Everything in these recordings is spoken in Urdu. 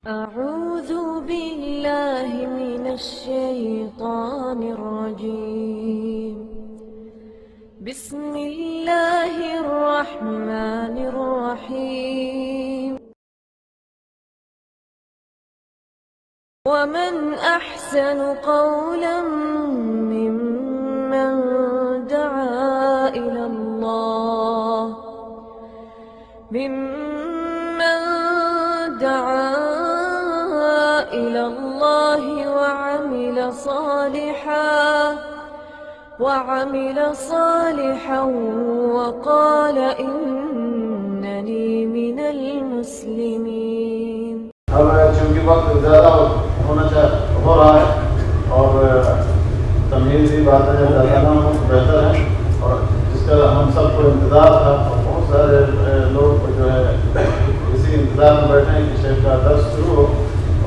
أعوذ بالله من الشيطان الرجيم. بسم الله الرحمن الرحيم. ومن أحسن قولا ممن دعا إلى الله وعمل صالحا وقال إنني من المسلمين. اب چونکہ وقت زیادہ ہو رہا ہے اور تمیزی باتیں بتانا بہتر ہے، اور جس کا ہم سب کو انتظار تھا، اور بہت سارے لوگ جو ہے اسی انتظار میں بیٹھے ہیں کہ شیخ کا درس شروع ہو،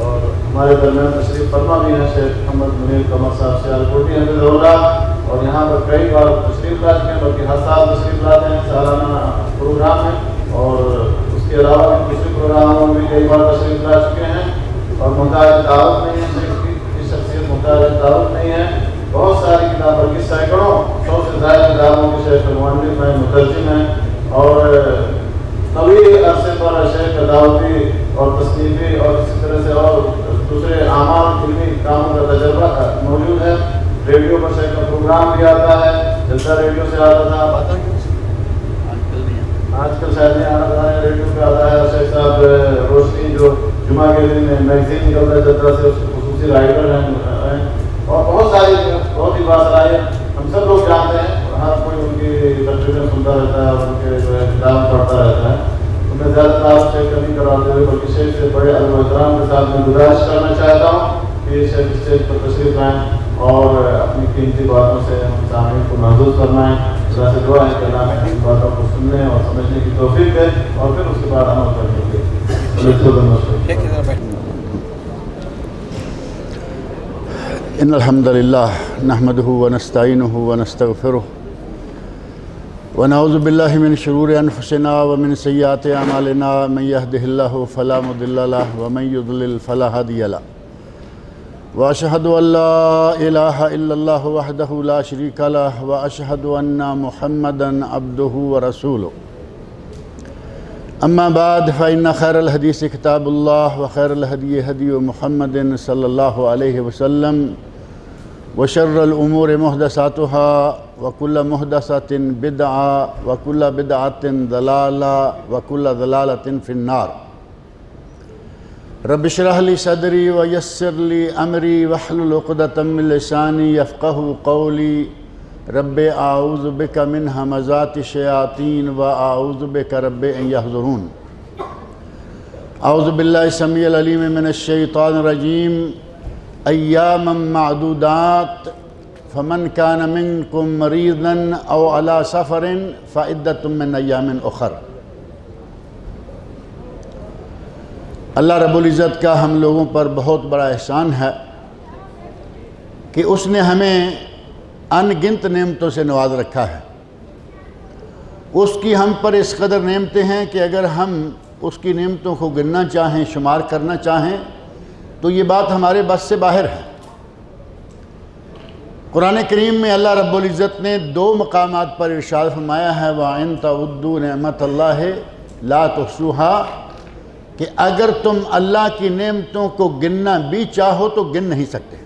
اور ہمارے درمیان تشریف فرما بھی ہے شیخ محمد منیر قمر صاحب سیالکوٹی حفظہ اللہ، اور یہاں پر کئی بار تشریف لا چکے ہیں، بلکہ ہر سال تشریف لاتے ہیں، سالانہ پروگرام ہے، اور اس کے علاوہ کسی پروگراموں میں بھی کئی بار تشریف لا چکے ہیں، اور محتاج تعارف نہیں ہے، شیخ کی شخصیت محتاج تعارف نہیں ہے، بہت ساری کتاب بلکہ سینکڑوں 100 سے زائد کتابوں کے شیخ مؤلف ہیں، مترجم ہیں، اور طویل عرصے پر شیخ دعوتی اور تصنیفی اور اسی طرح سے اور دوسرے اعمال علمی کاموں کا تجربہ موجود ہے۔ ریڈیو پر شیخ کا پروگرام بھی آتا ہے، جلسہ ریڈیو سے آتا تھا، آج کل شاید نہیں آنا تھا، ریڈیو پہ آتا ہے۔ شیخ صاحب روشنی جو جمعہ کے دن میگزین نکلتا ہے جدہ سے، اس کے خصوصی رائٹر ہیں، اور بہت ساری بہت ہی باصلاحیت ہم سب لوگ جانتے ہیں، اور ہر کوئی ان کی تقریریں سنتا رہتا ہے اور ان کے جو ہے کتاب پڑھتا رہتا ہے۔ تو میں زیادہ تعارف شیخ کا نہیں کراتے ہوئے بلکہ شیخ سے بڑے ادب و احترام کے ساتھ میں گزارش کرنا چاہتا ہوں کہ شیخ اسٹیج پر تشریف لائیں اور اپنی قیمتی باتوں سے ہم سامعین کو محظوظ فرمائیں۔ اللہ سے دعا ہے کہ اللہ میں ان باتوں کو سننے اور سمجھنے کی توفیق دے، اور پھر اس کے بعد عمل کرنے کے لیے۔ ان الحمد للہ نحمده ونستعینه ونستغفره ونعوذ باللہ من شرور انفسنا ومن سیئات اعمالنا، من يهده الله فلا مضل له ومن يضلل فلا هادي له، واشهد ان لا اله الا الله وحده لا شريك له، واشهد ان محمدا عبده ورسوله، اما بعد فان خير الحديث كتاب الله، وخير الهدي هدي محمد صلى الله عليه وسلم، وشر الامور محدثاتها، وكل محدثة بدعة، وكل بدعة ضلالة، وكل ضلالة في النار۔ رب اشرح لي صدري ويسر لي امري واحلل عقدة من لساني يفقهوا قولي، رب اعوذ بك من همزات الشياطين واعوذ بك رب ان يحضرون۔ اعوذ بالله السميع العليم من الشيطان الرجيم، ایاما معدودات، فمن كان منكم مريضا او على سفر فعدة من ایام اخر۔ اللہ رب العزت کا ہم لوگوں پر بہت بڑا احسان ہے کہ اس نے ہمیں ان گنت نعمتوں سے نواز رکھا ہے۔ اس کی ہم پر اس قدر نعمتیں ہیں کہ اگر ہم اس کی نعمتوں کو گننا چاہیں، شمار کرنا چاہیں تو یہ بات ہمارے بس سے باہر ہے۔ قرآن کریم میں اللہ رب العزت نے 2 مقامات پر ارشاد فرمایا ہے، وَإِن تَعُدُّوا نِعْمَتَ اللَّهِ لَا تُحْصُوهَا، کہ اگر تم اللہ کی نعمتوں کو گننا بھی چاہو تو گن نہیں سکتے۔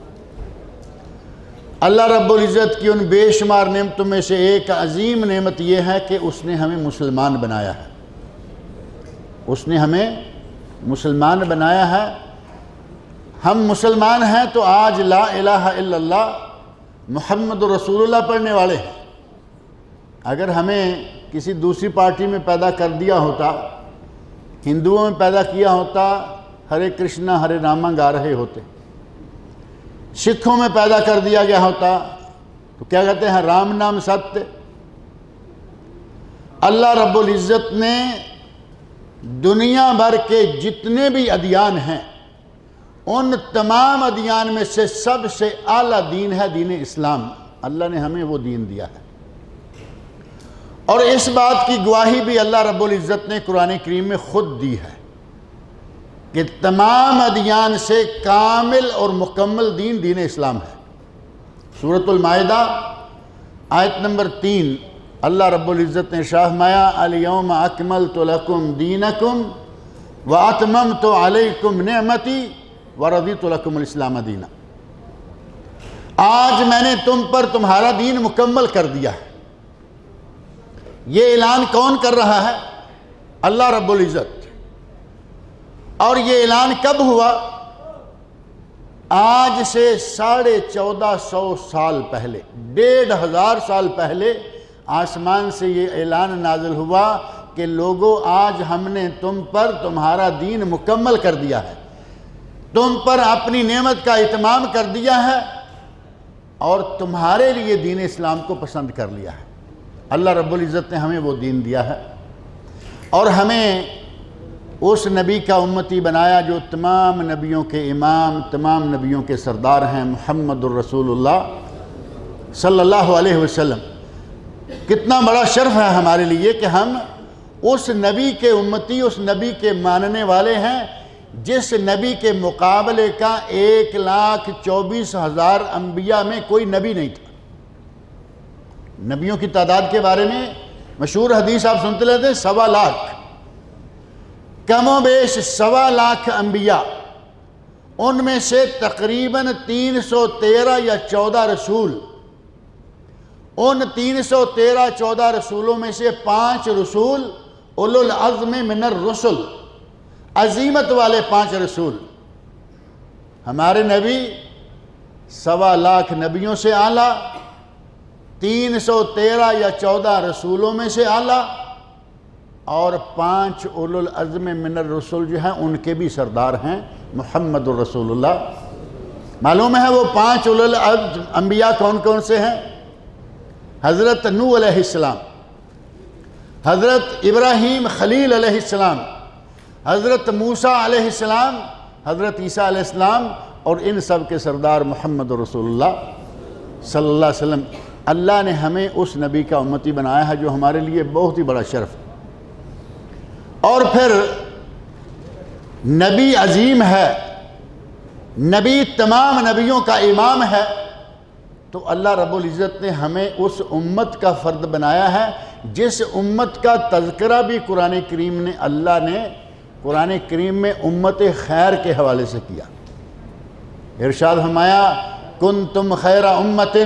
اللہ رب العزت کی ان بے شمار نعمتوں میں سے ایک عظیم نعمت یہ ہے کہ اس نے ہمیں مسلمان بنایا ہے۔ اس نے ہمیں مسلمان بنایا ہے۔ ہم مسلمان ہیں تو آج لا الہ الا اللہ محمد رسول اللہ پڑھنے والے ہیں۔ اگر ہمیں کسی دوسری پارٹی میں پیدا کر دیا ہوتا، ہندوؤں میں پیدا کیا ہوتا، ہرے کرشنا ہرے راما گا رہے ہوتے، سکھوں میں پیدا کر دیا گیا ہوتا تو کیا کہتے ہیں، رام نام ستیہ۔ اللہ رب العزت نے دنیا بھر کے جتنے بھی ادیان ہیں ان تمام ادیان میں سے سب سے اعلیٰ دین ہے دین اسلام۔ اللہ نے ہمیں وہ دین دیا ہے، اور اس بات کی گواہی بھی اللہ رب العزت نے قرآن کریم میں خود دی ہے کہ تمام ادیان سے کامل اور مکمل دین دین اسلام ہے۔ سورۃ المائدہ آیت نمبر 3 اللہ رب العزت نے ارشاد فرمایا الیوم اکملت لکم دینکم واتممت علیکم نعمتی ورضیت لکم الاسلام دینا۔ آج میں نے تم پر تمہارا دین مکمل کر دیا ہے۔ یہ اعلان کون کر رہا ہے؟ اللہ رب العزت۔ اور یہ اعلان کب ہوا؟ آج سے 1450 سال پہلے، 1500 سال پہلے آسمان سے یہ اعلان نازل ہوا کہ لوگوں آج ہم نے تم پر تمہارا دین مکمل کر دیا ہے، تم پر اپنی نعمت کا اتمام کر دیا ہے اور تمہارے لیے دین اسلام کو پسند کر لیا ہے۔ اللہ رب العزت نے ہمیں وہ دین دیا ہے اور ہمیں اس نبی کا امتی بنایا جو تمام نبیوں کے امام، تمام نبیوں کے سردار ہیں، محمد الرسول اللہ صلی اللہ علیہ وسلم۔ کتنا بڑا شرف ہے ہمارے لیے کہ ہم اس نبی کے امتی، اس نبی کے ماننے والے ہیں جس نبی کے مقابلے کا 1,24,000 انبیاء میں کوئی نبی نہیں تھا۔ نبیوں کی تعداد کے بارے میں مشہور حدیث آپ سنتے رہتے ہیں، 1.25 لاکھ، کم و بیش 1.25 لاکھ انبیاء، ان میں سے تقریباً 313 یا 14 رسول، ان 313-14 رسولوں میں سے 5 رسول اولو العزم من الرسل، عظیمت والے 5 رسول۔ ہمارے نبی 1.25 لاکھ نبیوں سے اعلیٰ، 313 یا 14 رسولوں میں سے اعلیٰ، اور 5 اولو العزم من الرسل جو ہیں ان کے بھی سردار ہیں محمد الرسول اللہ۔ معلوم ہے وہ 5 اولو العزم انبیاء کون کون سے ہیں؟ حضرت نوح علیہ السلام، حضرت ابراہیم خلیل علیہ السلام، حضرت موسیٰ علیہ السلام، حضرت عیسیٰ علیہ السلام، اور ان سب کے سردار محمد رسول اللہ صلی اللہ علیہ وسلم۔ اللہ نے ہمیں اس نبی کا امتی بنایا ہے جو ہمارے لیے بہت ہی بڑا شرف ہے۔ اور پھر نبی عظیم ہے، نبی تمام نبیوں کا امام ہے، تو اللہ رب العزت نے ہمیں اس امت کا فرد بنایا ہے جس امت کا تذکرہ بھی قرآن کریم نے، اللہ نے قرآن کریم میں امت خیر کے حوالے سے کیا۔ ارشاد فرمایا کنتم خیر امت،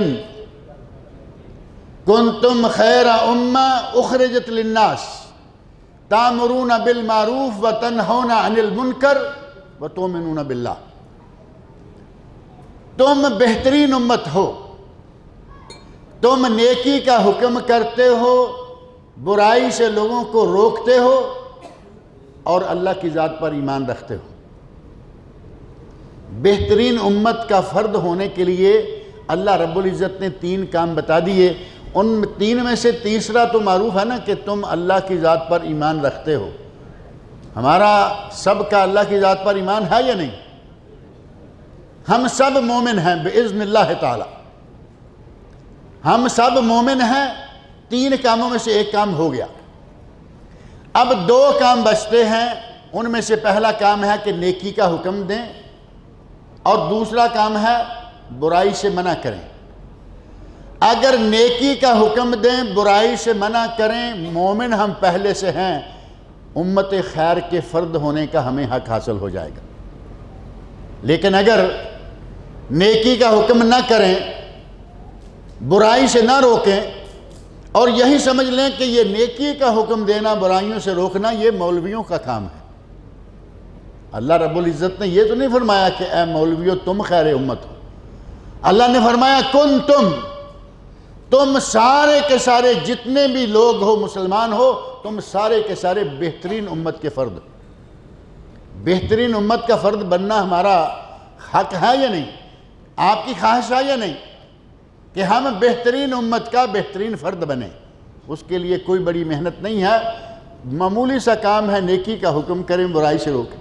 کنتم خیر امہ اخرجت للناس تامرون بالمعروف وتنہون عن المنکر وتؤمنون باللہ۔ تم بہترین امت ہو، تم نیکی کا حکم کرتے ہو، برائی سے لوگوں کو روکتے ہو، اور اللہ کی ذات پر ایمان رکھتے ہو۔ بہترین امت کا فرد ہونے کے لیے اللہ رب العزت نے 3 کام بتا دیے۔ ان 3 میں سے تیسرا تو معروف ہے نا کہ تم اللہ کی ذات پر ایمان رکھتے ہو۔ ہمارا سب کا اللہ کی ذات پر ایمان ہے یا نہیں؟ ہم سب مومن ہیں بإذن اللہ تعالی، ہم سب مومن ہیں۔ 3 کاموں میں سے ایک کام ہو گیا، اب 2 کام بچتے ہیں۔ ان میں سے پہلا کام ہے کہ نیکی کا حکم دیں، اور دوسرا کام ہے برائی سے منع کریں۔ اگر نیکی کا حکم دیں، برائی سے منع کریں، مومن ہم پہلے سے ہیں، امت خیر کے فرد ہونے کا ہمیں حق حاصل ہو جائے گا۔ لیکن اگر نیکی کا حکم نہ کریں، برائی سے نہ روکیں، اور یہی سمجھ لیں کہ یہ نیکی کا حکم دینا، برائیوں سے روکنا، یہ مولویوں کا کام ہے، اللہ رب العزت نے یہ تو نہیں فرمایا کہ اے مولویوں تم خیر امت ہو۔ اللہ نے فرمایا تم سارے کے سارے جتنے بھی لوگ ہو، مسلمان ہو، تم سارے کے سارے بہترین امت کے فرد۔ بہترین امت کا فرد بننا ہمارا حق ہے یا نہیں؟ آپ کی خواہش ہے یا نہیں کہ ہم بہترین امت کا بہترین فرد بنیں؟ اس کے لیے کوئی بڑی محنت نہیں ہے، معمولی سا کام ہے، نیکی کا حکم کریں، برائی سے روکیں۔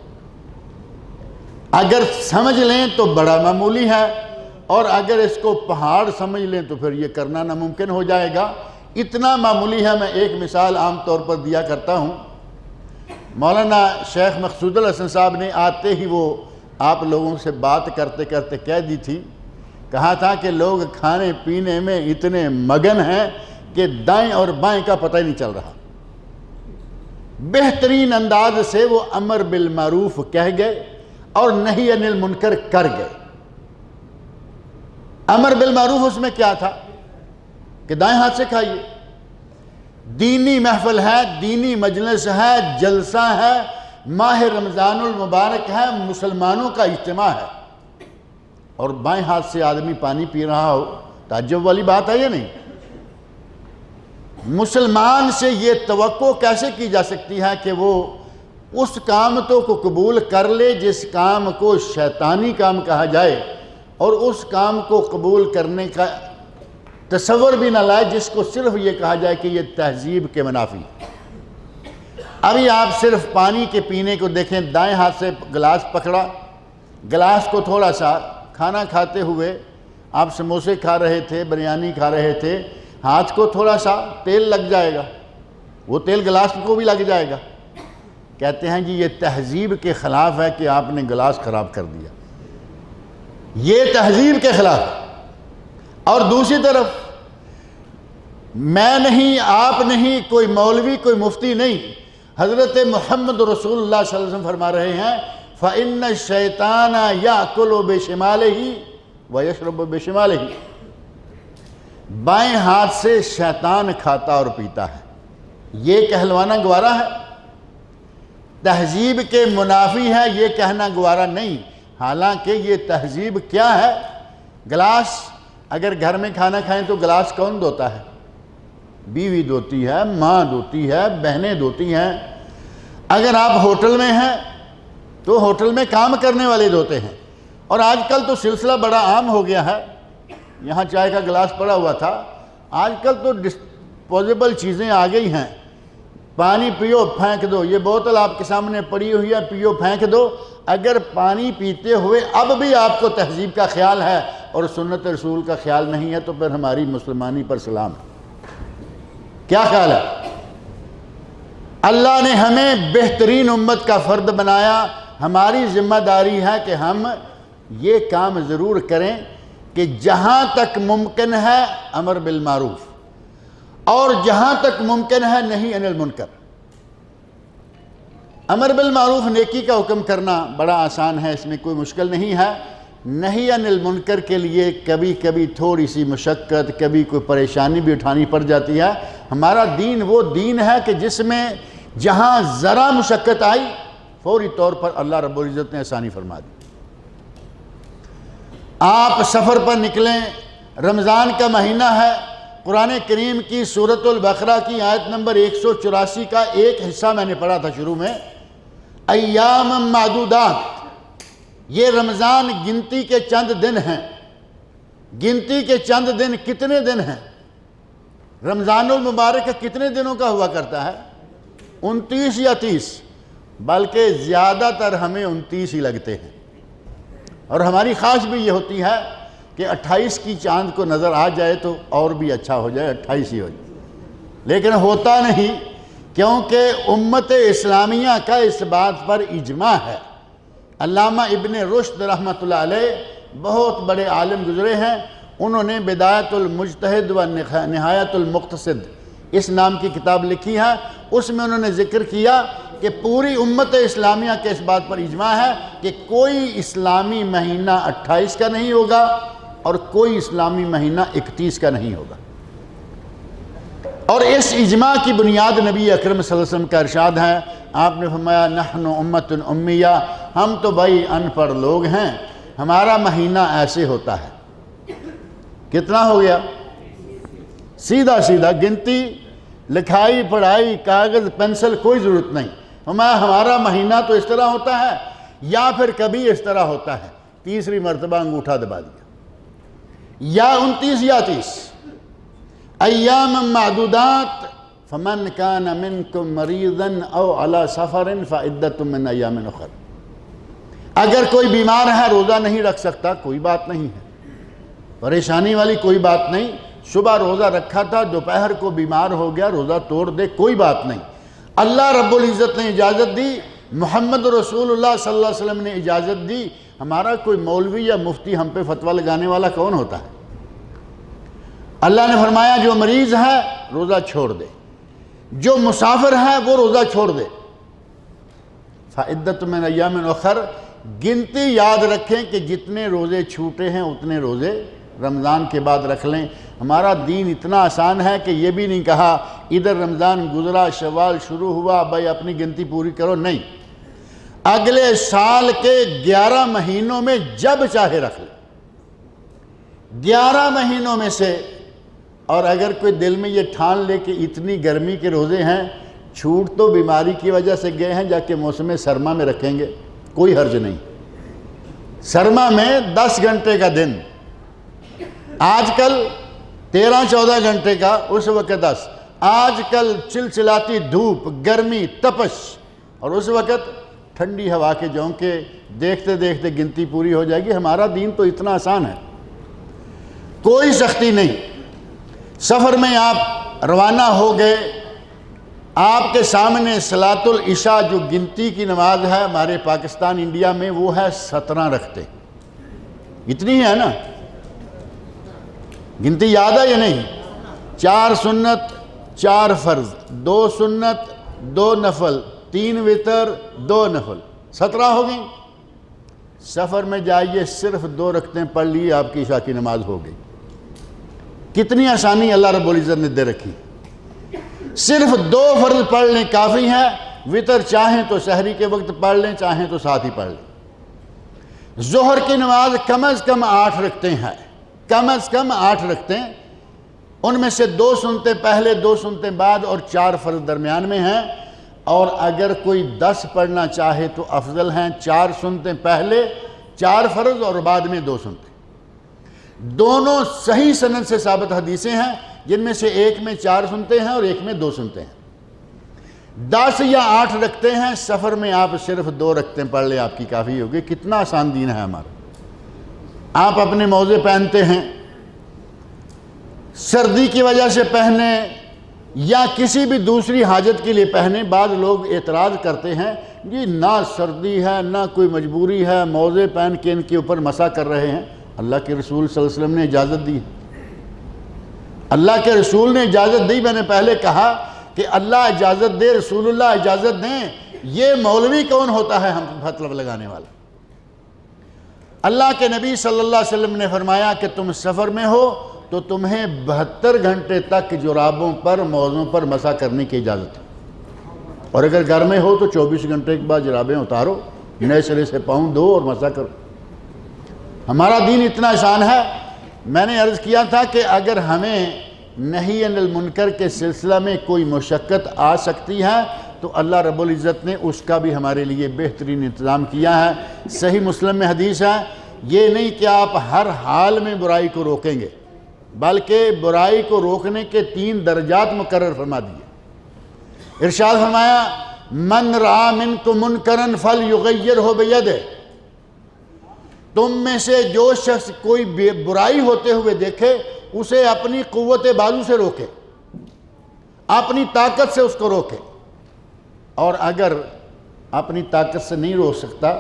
اگر سمجھ لیں تو بڑا معمولی ہے، اور اگر اس کو پہاڑ سمجھ لیں تو پھر یہ کرنا ناممکن ہو جائے گا۔ اتنا معمولی ہے۔ میں ایک مثال عام طور پر دیا کرتا ہوں مولانا شیخ مقصود الحسن صاحب نے آتے ہی وہ آپ لوگوں سے بات کرتے کرتے کہہ دی تھی، کہا تھا کہ لوگ کھانے پینے میں اتنے مگن ہیں کہ دائیں اور بائیں کا پتہ ہی نہیں چل رہا۔ بہترین انداز سے وہ امر بالمعروف کہہ گئے اور نہی عن المنکر کر گئے۔ امر بالمعروف اس میں کیا تھا کہ دائیں ہاتھ سے کھائیے، دینی محفل ہے، دینی مجلس ہے، جلسہ ہے، ماہ رمضان المبارک ہے، مسلمانوں کا اجتماع ہے، اور بائیں ہاتھ سے آدمی پانی پی رہا ہو، تعجب والی بات ہے یا نہیں؟ مسلمان سے یہ توقع کیسے کی جا سکتی ہے کہ وہ اس کام کو قبول کر لے جس کام کو شیطانی کام کہا جائے، اور اس کام کو قبول کرنے کا تصور بھی نہ لائے جس کو صرف یہ کہا جائے کہ یہ تہذیب کے منافی ہے۔ ابھی آپ صرف پانی کے پینے کو دیکھیں، دائیں ہاتھ سے گلاس پکڑا، گلاس کو تھوڑا سا کھانا کھاتے ہوئے آپ سموسے کھا رہے تھے، بریانی کھا رہے تھے، ہاتھ کو تھوڑا سا تیل لگ جائے گا، وہ تیل گلاس کو بھی لگ جائے گا، کہتے ہیں جی یہ تہذیب کے خلاف ہے کہ آپ نے گلاس خراب کر دیا، یہ تہذیب کے خلاف ہے۔ اور دوسری طرف میں نہیں، آپ نہیں، کوئی مولوی، کوئی مفتی نہیں، حضرت محمد رسول اللہ صلی اللہ علیہ وسلم فرما رہے ہیں فَإِنَّ الشَّيْطَانَ يَأْكُلُ بِشِمَالِهِ وَيَشْرَبُ بِشِمَالِهِ، بائیں ہاتھ سے شیطان کھاتا اور پیتا ہے، یہ کہلوانا گوارا ہے؟ تہذیب کے منافی ہے یہ کہنا گوارا نہیں، حالانکہ یہ تہذیب کیا ہے؟ گلاس اگر گھر میں کھانا کھائیں تو گلاس کون دھوتا ہے؟ بیوی دھوتی ہے، ماں دھوتی ہے، بہنیں دھوتی ہیں۔ اگر آپ ہوٹل میں ہیں تو ہوٹل میں کام کرنے والے دھوتے ہیں، اور آج کل تو سلسلہ بڑا عام ہو گیا ہے، یہاں چائے کا گلاس پڑا ہوا تھا، آج کل تو ڈسپوزیبل چیزیں آ گئی ہیں، پانی پیو پھینک دو، یہ بوتل آپ کے سامنے پڑی ہوئی ہے، پیو پھینک دو۔ اگر پانی پیتے ہوئے اب بھی آپ کو تہذیب کا خیال ہے اور سنت رسول کا خیال نہیں ہے تو پھر ہماری مسلمانی پر سلام ہے۔ کیا خیال ہے؟ اللہ نے ہمیں بہترین امت کا فرد بنایا، ہماری ذمہ داری ہے کہ ہم یہ کام ضرور کریں کہ جہاں تک ممکن ہے امر بالمعروف، اور جہاں تک ممکن ہے نہی عن المنکر۔ امر بالمعروف نیکی کا حکم کرنا بڑا آسان ہے، اس میں کوئی مشکل نہیں ہے۔ نہی عن المنکر کے لیے کبھی کبھی تھوڑی سی مشقت، کبھی کوئی پریشانی بھی اٹھانی پڑ جاتی ہے۔ ہمارا دین وہ دین ہے کہ جس میں جہاں ذرا مشقت آئی فوری طور پر اللہ رب العزت نے آسانی فرما دی۔ آپ سفر پر نکلیں، رمضان کا مہینہ ہے، قرآن کریم کی سورۃ البقرہ کی آیت نمبر 184 کا ایک حصہ میں نے پڑھا تھا شروع میں، ایام معدودات، یہ رمضان گنتی کے چند دن ہیں۔ گنتی کے چند دن کتنے دن ہیں؟ رمضان المبارک کتنے دنوں کا ہوا کرتا ہے؟ 29 یا 30، بلکہ زیادہ تر ہمیں 29 ہی لگتے ہیں، اور ہماری خواہش بھی یہ ہوتی ہے کہ 28 کی چاند کو نظر آ جائے تو اور بھی اچھا ہو جائے، 28 ہی ہو جائے، لیکن ہوتا نہیں، کیونکہ امت اسلامیہ کا اس بات پر اجماع ہے۔ علامہ ابن رشد رحمۃ اللہ علیہ بہت بڑے عالم گزرے ہیں، انہوں نے بدایت المجتہد و نہایت المقتصد اس نام کی کتاب لکھی ہے، اس میں انہوں نے ذکر کیا کہ پوری امت اسلامیہ کے اس بات پر اجماع ہے کہ کوئی اسلامی مہینہ 28 کا نہیں ہوگا اور کوئی اسلامی مہینہ 31 کا نہیں ہوگا۔ اور اس اجماع کی بنیاد نبی اکرم صلی اللہ علیہ وسلم کا ارشاد ہے، آپ نے فرمایا نحن امت امیہ، ہم تو بھائی ان پڑھ لوگ ہیں، ہمارا مہینہ ایسے ہوتا ہے۔ کتنا ہو گیا؟ سیدھا سیدھا گنتی، لکھائی پڑھائی، کاغذ پینسل کوئی ضرورت نہیں۔ ہمارا مہینہ تو اس طرح ہوتا ہے، یا پھر کبھی اس طرح ہوتا ہے، تیسری مرتبہ انگوٹھا دبا دیا، یا 29 یا 30۔ ایام معدودات فمن کان منکم مریضا او علی سفر فعدۃ من ایام اخر۔ اگر کوئی بیمار ہے، روزہ نہیں رکھ سکتا، کوئی بات نہیں ہے، پریشانی والی کوئی بات نہیں، صبح روزہ رکھا تھا، دوپہر کو بیمار ہو گیا، روزہ توڑ دے، کوئی بات نہیں۔ اللہ رب العزت نے اجازت دی، محمد رسول اللہ صلی اللہ علیہ وسلم نے اجازت دی، ہمارا کوئی مولوی یا مفتی ہم پہ فتویٰ لگانے والا کون ہوتا ہے؟ اللہ نے فرمایا جو مریض ہے روزہ چھوڑ دے، جو مسافر ہے وہ روزہ چھوڑ دے۔ فعدۃ من ایام اخر، گنتی یاد رکھیں کہ جتنے روزے چھوٹے ہیں اتنے روزے رمضان کے بعد رکھ لیں۔ ہمارا دین اتنا آسان ہے کہ یہ بھی نہیں کہا ادھر رمضان گزرا، شوال شروع ہوا، بھائی اپنی گنتی پوری کرو، نہیں، اگلے سال کے 11 مہینوں میں جب چاہے رکھ لیں، 11 مہینوں میں سے۔ اور اگر کوئی دل میں یہ ٹھان لے کہ اتنی گرمی کے روزے ہیں، چھوٹ تو بیماری کی وجہ سے گئے ہیں، جا کے موسم سرما میں رکھیں گے، کوئی حرج نہیں۔ سرما میں 10 گھنٹے کا دن، آج کل 13-14 گھنٹے کا، اس وقت 10۔ آج کل چلچلاتی دھوپ، گرمی، تپش، اور اس وقت ٹھنڈی ہوا کے جھونکے، دیکھتے دیکھتے گنتی پوری ہو جائے گی۔ ہمارا دین تو اتنا آسان ہے، کوئی سختی نہیں۔ سفر میں آپ روانہ ہو گئے، آپ کے سامنے صلاۃ العشاء جو گنتی کی نماز ہے ہمارے پاکستان انڈیا میں، وہ ہے 17 رکھتے، اتنی ہے نا؟ گنتی یاد ہے یا نہیں؟ 4 سنت 4 فرض، 2 سنت 2 نفل، 3 وتر 2 نفل، 17 ہو گئی۔ سفر میں جائیے صرف 2 رکعتیں پڑھ لی، آپ کی عشاء کی نماز ہو گئی۔ کتنی آسانی اللہ رب العزت نے دے رکھی۔ صرف 2 فرض پڑھ لیں کافی ہے، وتر چاہیں تو سحری کے وقت پڑھ لیں، چاہیں تو ساتھ ہی پڑھ لیں۔ ظہر کی نماز کم از کم 8 رکعتیں ہیں، کم از کم 8 رکعتیں، ان میں سے 2 سنتیں پہلے 2 سنتیں بعد اور 4 فرض درمیان میں ہیں۔ اور اگر کوئی 10 پڑھنا چاہے تو افضل ہیں، 4 سنتیں پہلے 4 فرض اور بعد میں 2 سنتیں۔ دونوں صحیح سند سے ثابت حدیثیں ہیں، جن میں سے ایک میں 4 سنتے ہیں اور ایک میں 2 سنتے ہیں۔ 10 یا 8 رکعتیں ہیں، سفر میں آپ صرف 2 رکعتیں پڑھ لیں، آپ کی کافی ہوگی۔ کتنا آسان دین ہے ہمارا۔ آپ اپنے موزے پہنتے ہیں، سردی کی وجہ سے پہنے یا کسی بھی دوسری حاجت کے لیے پہنے۔ بعض لوگ اعتراض کرتے ہیں جی نہ سردی ہے نہ کوئی مجبوری ہے، موزے پہن کے ان کے اوپر مسح کر رہے ہیں۔ اللہ کے رسول صلی اللہ علیہ وسلم نے اجازت دی، اللہ کے رسول نے اجازت دی۔ میں نے پہلے کہا کہ اللہ اجازت دے، رسول اللہ اجازت دیں، یہ مولوی کون ہوتا ہے ہم فتویٰ لگانے والا؟ اللہ کے نبی صلی اللہ علیہ وسلم نے فرمایا کہ تم سفر میں ہو تو تمہیں 72 گھنٹے تک جرابوں پر، موزوں پر مسح کرنے کی اجازت ہے، اور اگر گھر میں ہو تو 24 گھنٹے کے بعد جرابیں اتارو، نئے سرے سے پاؤں دھو اور مسح کرو۔ ہمارا دین اتنا آسان ہے۔ میں نے عرض کیا تھا کہ اگر ہمیں نہی عن المنکر کے سلسلہ میں کوئی مشقت آ سکتی ہے تو اللہ رب العزت نے اس کا بھی ہمارے لیے بہترین انتظام کیا ہے۔ صحیح مسلم میں حدیث ہے، یہ نہیں کہ آپ ہر حال میں برائی کو روکیں گے، بلکہ برائی کو روکنے کے 3 درجات مقرر فرما دیے۔ ارشاد فرمایا من رأى منکم منکرا فلیغیرہ بیدہ، تم میں سے جو شخص کوئی برائی ہوتے ہوئے دیکھے اسے اپنی قوت بازو سے روکے، اپنی طاقت سے اس کو روکے، اور اگر اپنی طاقت سے نہیں روک سکتا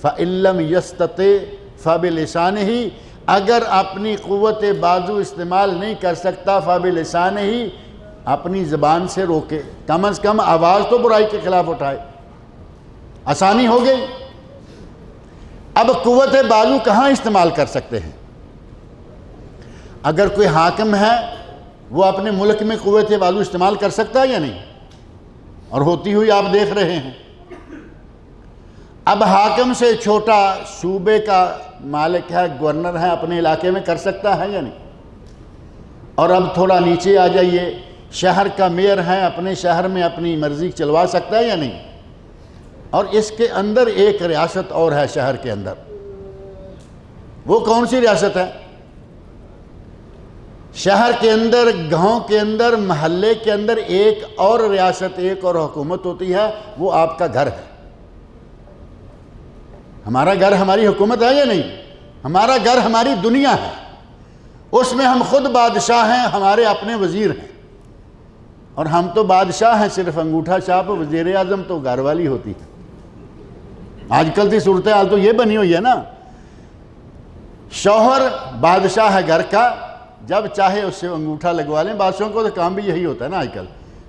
فَإِن لَّمْ يَسْتَطِعْ فَبِلِسَانِهِ، اگر اپنی قوت بازو استعمال نہیں کر سکتا فَبِلِسَانِهِ، اپنی زبان سے روکے، کم از کم آواز تو برائی کے خلاف اٹھائے۔ آسانی ہو گئی۔ اب قوت بازو کہاں استعمال کر سکتے ہیں؟ اگر کوئی حاکم ہے وہ اپنے ملک میں قوت بازو استعمال کر سکتا ہے یا نہیں؟ اور ہوتی ہوئی آپ دیکھ رہے ہیں۔ اب حاکم سے چھوٹا صوبے کا مالک ہے، گورنر ہے، اپنے علاقے میں کر سکتا ہے یا نہیں؟ اور اب تھوڑا نیچے آ جائیے، شہر کا میئر ہے، اپنے شہر میں اپنی مرضی چلوا سکتا ہے یا نہیں؟ اور اس کے اندر ایک ریاست اور ہے شہر کے اندر، وہ کون سی ریاست ہے؟ شہر کے اندر، گاؤں کے اندر، محلے کے اندر ایک اور ریاست، ایک اور حکومت ہوتی ہے، وہ آپ کا گھر ہے۔ ہمارا گھر ہماری حکومت ہے یا نہیں؟ ہمارا گھر ہماری دنیا ہے، اس میں ہم خود بادشاہ ہیں، ہمارے اپنے وزیر ہیں۔ اور ہم تو بادشاہ ہیں، صرف انگوٹھا چھاپ، وزیر اعظم تو گھر والی ہوتی ہے۔ آج کل کی صورتحال تو یہ بنی ہوئی ہے نا، شوہر بادشاہ ہے گھر کا، جب چاہے اس سے انگوٹھا لگوا لیں۔ بادشاہوں کو تو کام بھی یہی ہوتا ہے نا آج کل،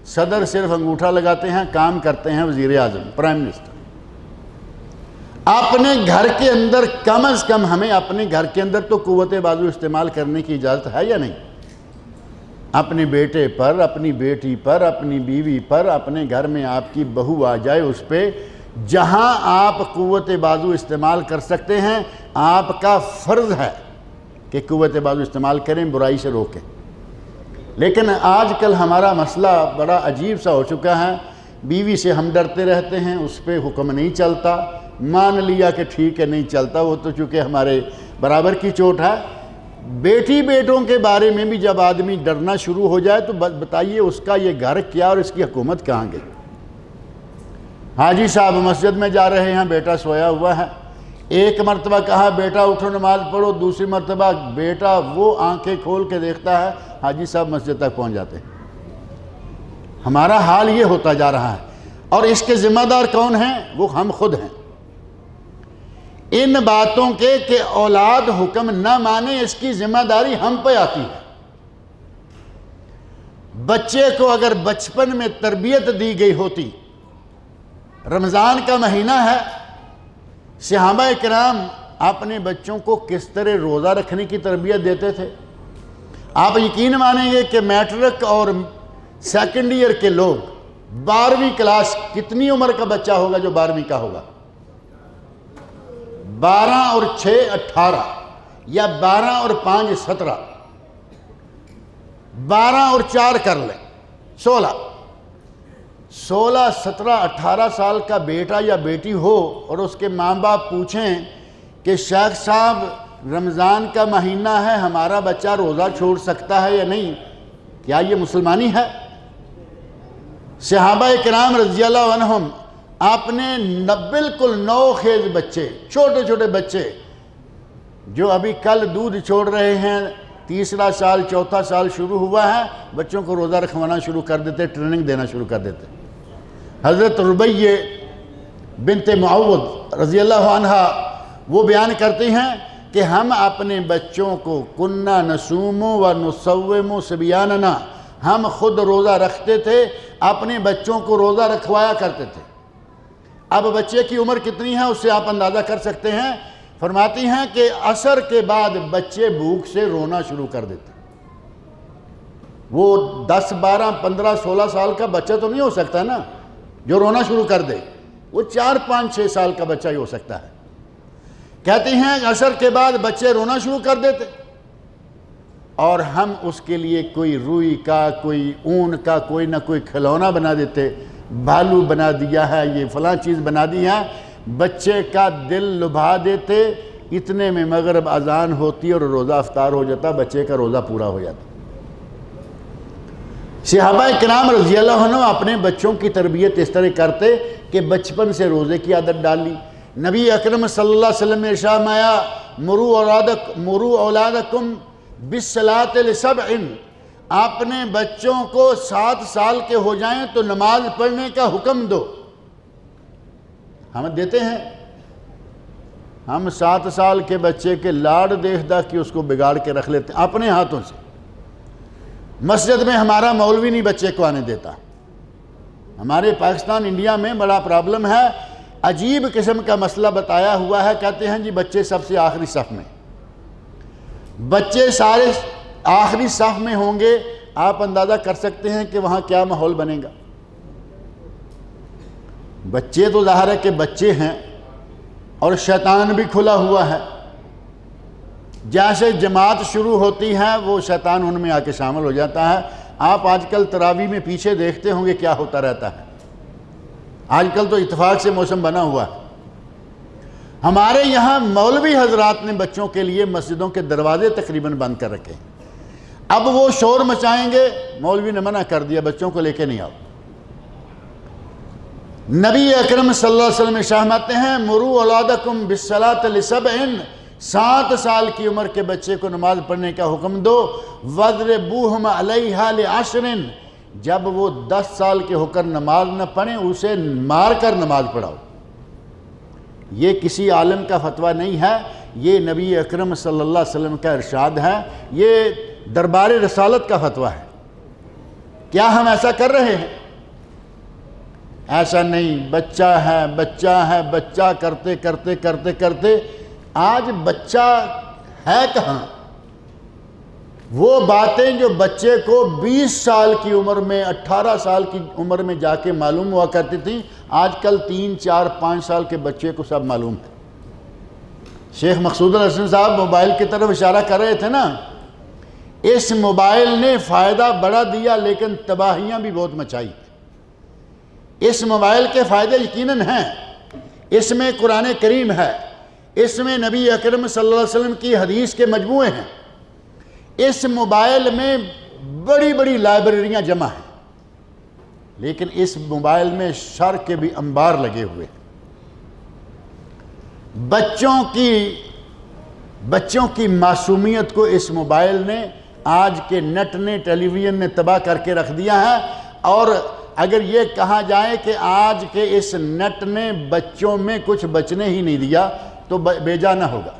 صدر صرف انگوٹھا لگاتے ہیں، کام کرتے ہیں وزیر اعظم، پرائم منسٹر۔ اپنے گھر کے اندر کم از کم ہمیں اپنے گھر کے اندر تو قوت بازو استعمال کرنے کی اجازت ہے یا نہیں؟ اپنے بیٹے پر، اپنی بیٹی پر، اپنی بیوی پر، اپنے گھر میں آپ کی بہو آ جائے اس پہ، جہاں آپ قوت بازو استعمال کر سکتے ہیں آپ کا فرض ہے کہ قوت بازو استعمال کریں، برائی سے روکیں۔ لیکن آج کل ہمارا مسئلہ بڑا عجیب سا ہو چکا ہے، بیوی سے ہم ڈرتے رہتے ہیں، اس پہ حکم نہیں چلتا، مان لیا کہ ٹھیک ہے نہیں چلتا، وہ تو چونکہ ہمارے برابر کی چوٹ ہے۔ بیٹی بیٹوں کے بارے میں بھی جب آدمی ڈرنا شروع ہو جائے تو بتائیے اس کا یہ گھر کیا اور اس کی حکومت کہاں گئی؟ حاجی صاحب مسجد میں جا رہے ہیں، بیٹا سویا ہوا ہے، ایک مرتبہ کہا بیٹا اٹھو نماز پڑھو، دوسری مرتبہ بیٹا وہ آنکھیں کھول کے دیکھتا ہے، حاجی صاحب مسجد تک پہنچ جاتے ہیں۔ ہمارا حال یہ ہوتا جا رہا ہے، اور اس کے ذمہ دار کون ہیں؟ وہ ہم خود ہیں۔ ان باتوں کے کہ اولاد حکم نہ مانے، اس کی ذمہ داری ہم پہ آتی ہے۔ بچے کو اگر بچپن میں تربیت دی گئی ہوتی، رمضان کا مہینہ ہے، صحابہ کرام اپنے بچوں کو کس طرح روزہ رکھنے کی تربیت دیتے تھے؟ آپ یقین مانیں گے کہ میٹرک اور سیکنڈ ایئر کے لوگ 12ویں کلاس، کتنی عمر کا بچہ ہوگا جو 12ویں کا ہوگا؟ 12 اور 6 18 یا 12 اور 5 17، 12 اور 4 کر لیں 16، 17 18 سال کا بیٹا یا بیٹی ہو اور اس کے ماں باپ پوچھیں کہ شیخ صاحب رمضان کا مہینہ ہے، ہمارا بچہ روزہ چھوڑ سکتا ہے یا نہیں، کیا یہ مسلمانی ہے؟ صحابہ کرام رضی اللہ عنہم اپنے بالکل نو خیز بچے، چھوٹے چھوٹے بچے جو ابھی کل دودھ چھوڑ رہے ہیں، تیسرا سال چوتھا سال شروع ہوا ہے، بچوں کو روزہ رکھوانا شروع کر دیتے، ٹریننگ دینا شروع کر دیتے۔ حضرت ربیہ بنت معوذ رضی اللہ عنہ وہ بیان کرتی ہیں کہ ہم اپنے بچوں کو کننا نصوم و نصوم صبیاننا، ہم خود روزہ رکھتے تھے، اپنے بچوں کو روزہ رکھوایا کرتے تھے۔ اب بچے کی عمر کتنی ہے اس سے آپ اندازہ کر سکتے ہیں۔ فرماتی ہیں کہ عصر کے بعد بچے بھوک سے رونا شروع کر دیتے۔ وہ 10 12 15 16 سال کا بچہ تو نہیں ہو سکتا نا جو رونا شروع کر دے، وہ 4 5 6 سال کا بچہ ہی ہو سکتا ہے۔ کہتی ہیں عصر کے بعد بچے رونا شروع کر دیتے، اور ہم اس کے لیے کوئی روئی کا، کوئی اون کا کوئی نہ کوئی کھلونا بنا دیتے، بھالو بنا دیا ہے، یہ فلاں چیز بنا دی ہے، بچے کا دل لبھا دیتے، اتنے میں مغرب اذان ہوتی اور روزہ افطار ہو جاتا، بچے کا روزہ پورا ہو جاتا۔ صحابہ کرام رضی اللہ عنہ اپنے بچوں کی تربیت اس طرح کرتے کہ بچپن سے روزے کی عادت ڈالی۔ نبی اکرم صلی اللہ علیہ وسلم نے ارشاد فرمایا مروا اولادکم بالصلاۃ لسبع، اپنے بچوں کو 7 سال کے ہو جائیں تو نماز پڑھنے کا حکم دو۔ ہم دیتے ہیں، ہم 7 سال کے بچے کے لاڑ دیکھتا کہ اس کو بگاڑ کے رکھ لیتے ہیں اپنے ہاتھوں سے۔ مسجد میں ہمارا مولوی نہیں بچے کو آنے دیتا۔ ہمارے پاکستان انڈیا میں بڑا پرابلم ہے، عجیب قسم کا مسئلہ بتایا ہوا ہے، کہتے ہیں جی بچے سب سے آخری صف میں، بچے سارے آخری صف میں ہوں گے، آپ اندازہ کر سکتے ہیں کہ وہاں کیا ماحول بنے گا۔ بچے تو ظاہر ہے کہ بچے ہیں، اور شیطان بھی کھلا ہوا ہے، جیسے جماعت شروع ہوتی ہے وہ شیطان ان میں آ کے شامل ہو جاتا ہے۔ آپ آج کل تراویح میں پیچھے دیکھتے ہوں گے کیا ہوتا رہتا ہے، آج کل تو اتفاق سے موسم بنا ہوا ہے۔ ہمارے یہاں مولوی حضرات نے بچوں کے لیے مسجدوں کے دروازے تقریباً بند کر رکھے ہیں۔ اب وہ شور مچائیں گے، مولوی نے منع کر دیا بچوں کو لے کے نہیں آؤ۔ نبی اکرم صلی اللہ علیہ وسلم فرماتے ہیں مروا اولادکم بالصلاۃ لسبع، 7 سال کی عمر کے بچے کو نماز پڑھنے کا حکم دو، وَاضْرِبُوهُمْ عَلَيْهَا لِعَشْرٍ، جب وہ 10 سال کے ہو کر نماز نہ پڑھیں اسے مار کر نماز پڑھاؤ۔ یہ کسی عالم کا فتویٰ نہیں ہے، یہ نبی اکرم صلی اللہ علیہ وسلم کا ارشاد ہے، یہ دربار رسالت کا فتویٰ ہے۔ کیا ہم ایسا کر رہے ہیں؟ ایسا نہیں، بچہ ہے بچہ کرتے کرتے کرتے کرتے آج بچہ ہے کہاں؟ وہ باتیں جو بچے کو 20 سال کی عمر میں 18 سال کی عمر میں جا کے معلوم ہوا کرتی تھیں، آج کل 3 4 5 سال کے بچے کو سب معلوم ہے۔ شیخ مقصود الحسن صاحب موبائل کی طرف اشارہ کر رہے تھے نا، اس موبائل نے فائدہ بڑا دیا لیکن تباہیاں بھی بہت مچائی۔ اس موبائل کے فائدے یقیناً ہیں، اس میں قرآن کریم ہے، اس میں نبی اکرم صلی اللہ علیہ وسلم کی حدیث کے مجموعے ہیں، اس موبائل میں بڑی بڑی لائبریریاں جمع ہیں، لیکن اس موبائل میں شر کے بھی انبار لگے ہوئے ہیں۔ بچوں کی معصومیت کو اس موبائل نے، آج کے نیٹ نے، ٹیلی ویژن نے تباہ کر کے رکھ دیا ہے۔ اور اگر یہ کہا جائے کہ آج کے اس نیٹ نے بچوں میں کچھ بچنے ہی نہیں دیا تو بے جا نہ ہوگا۔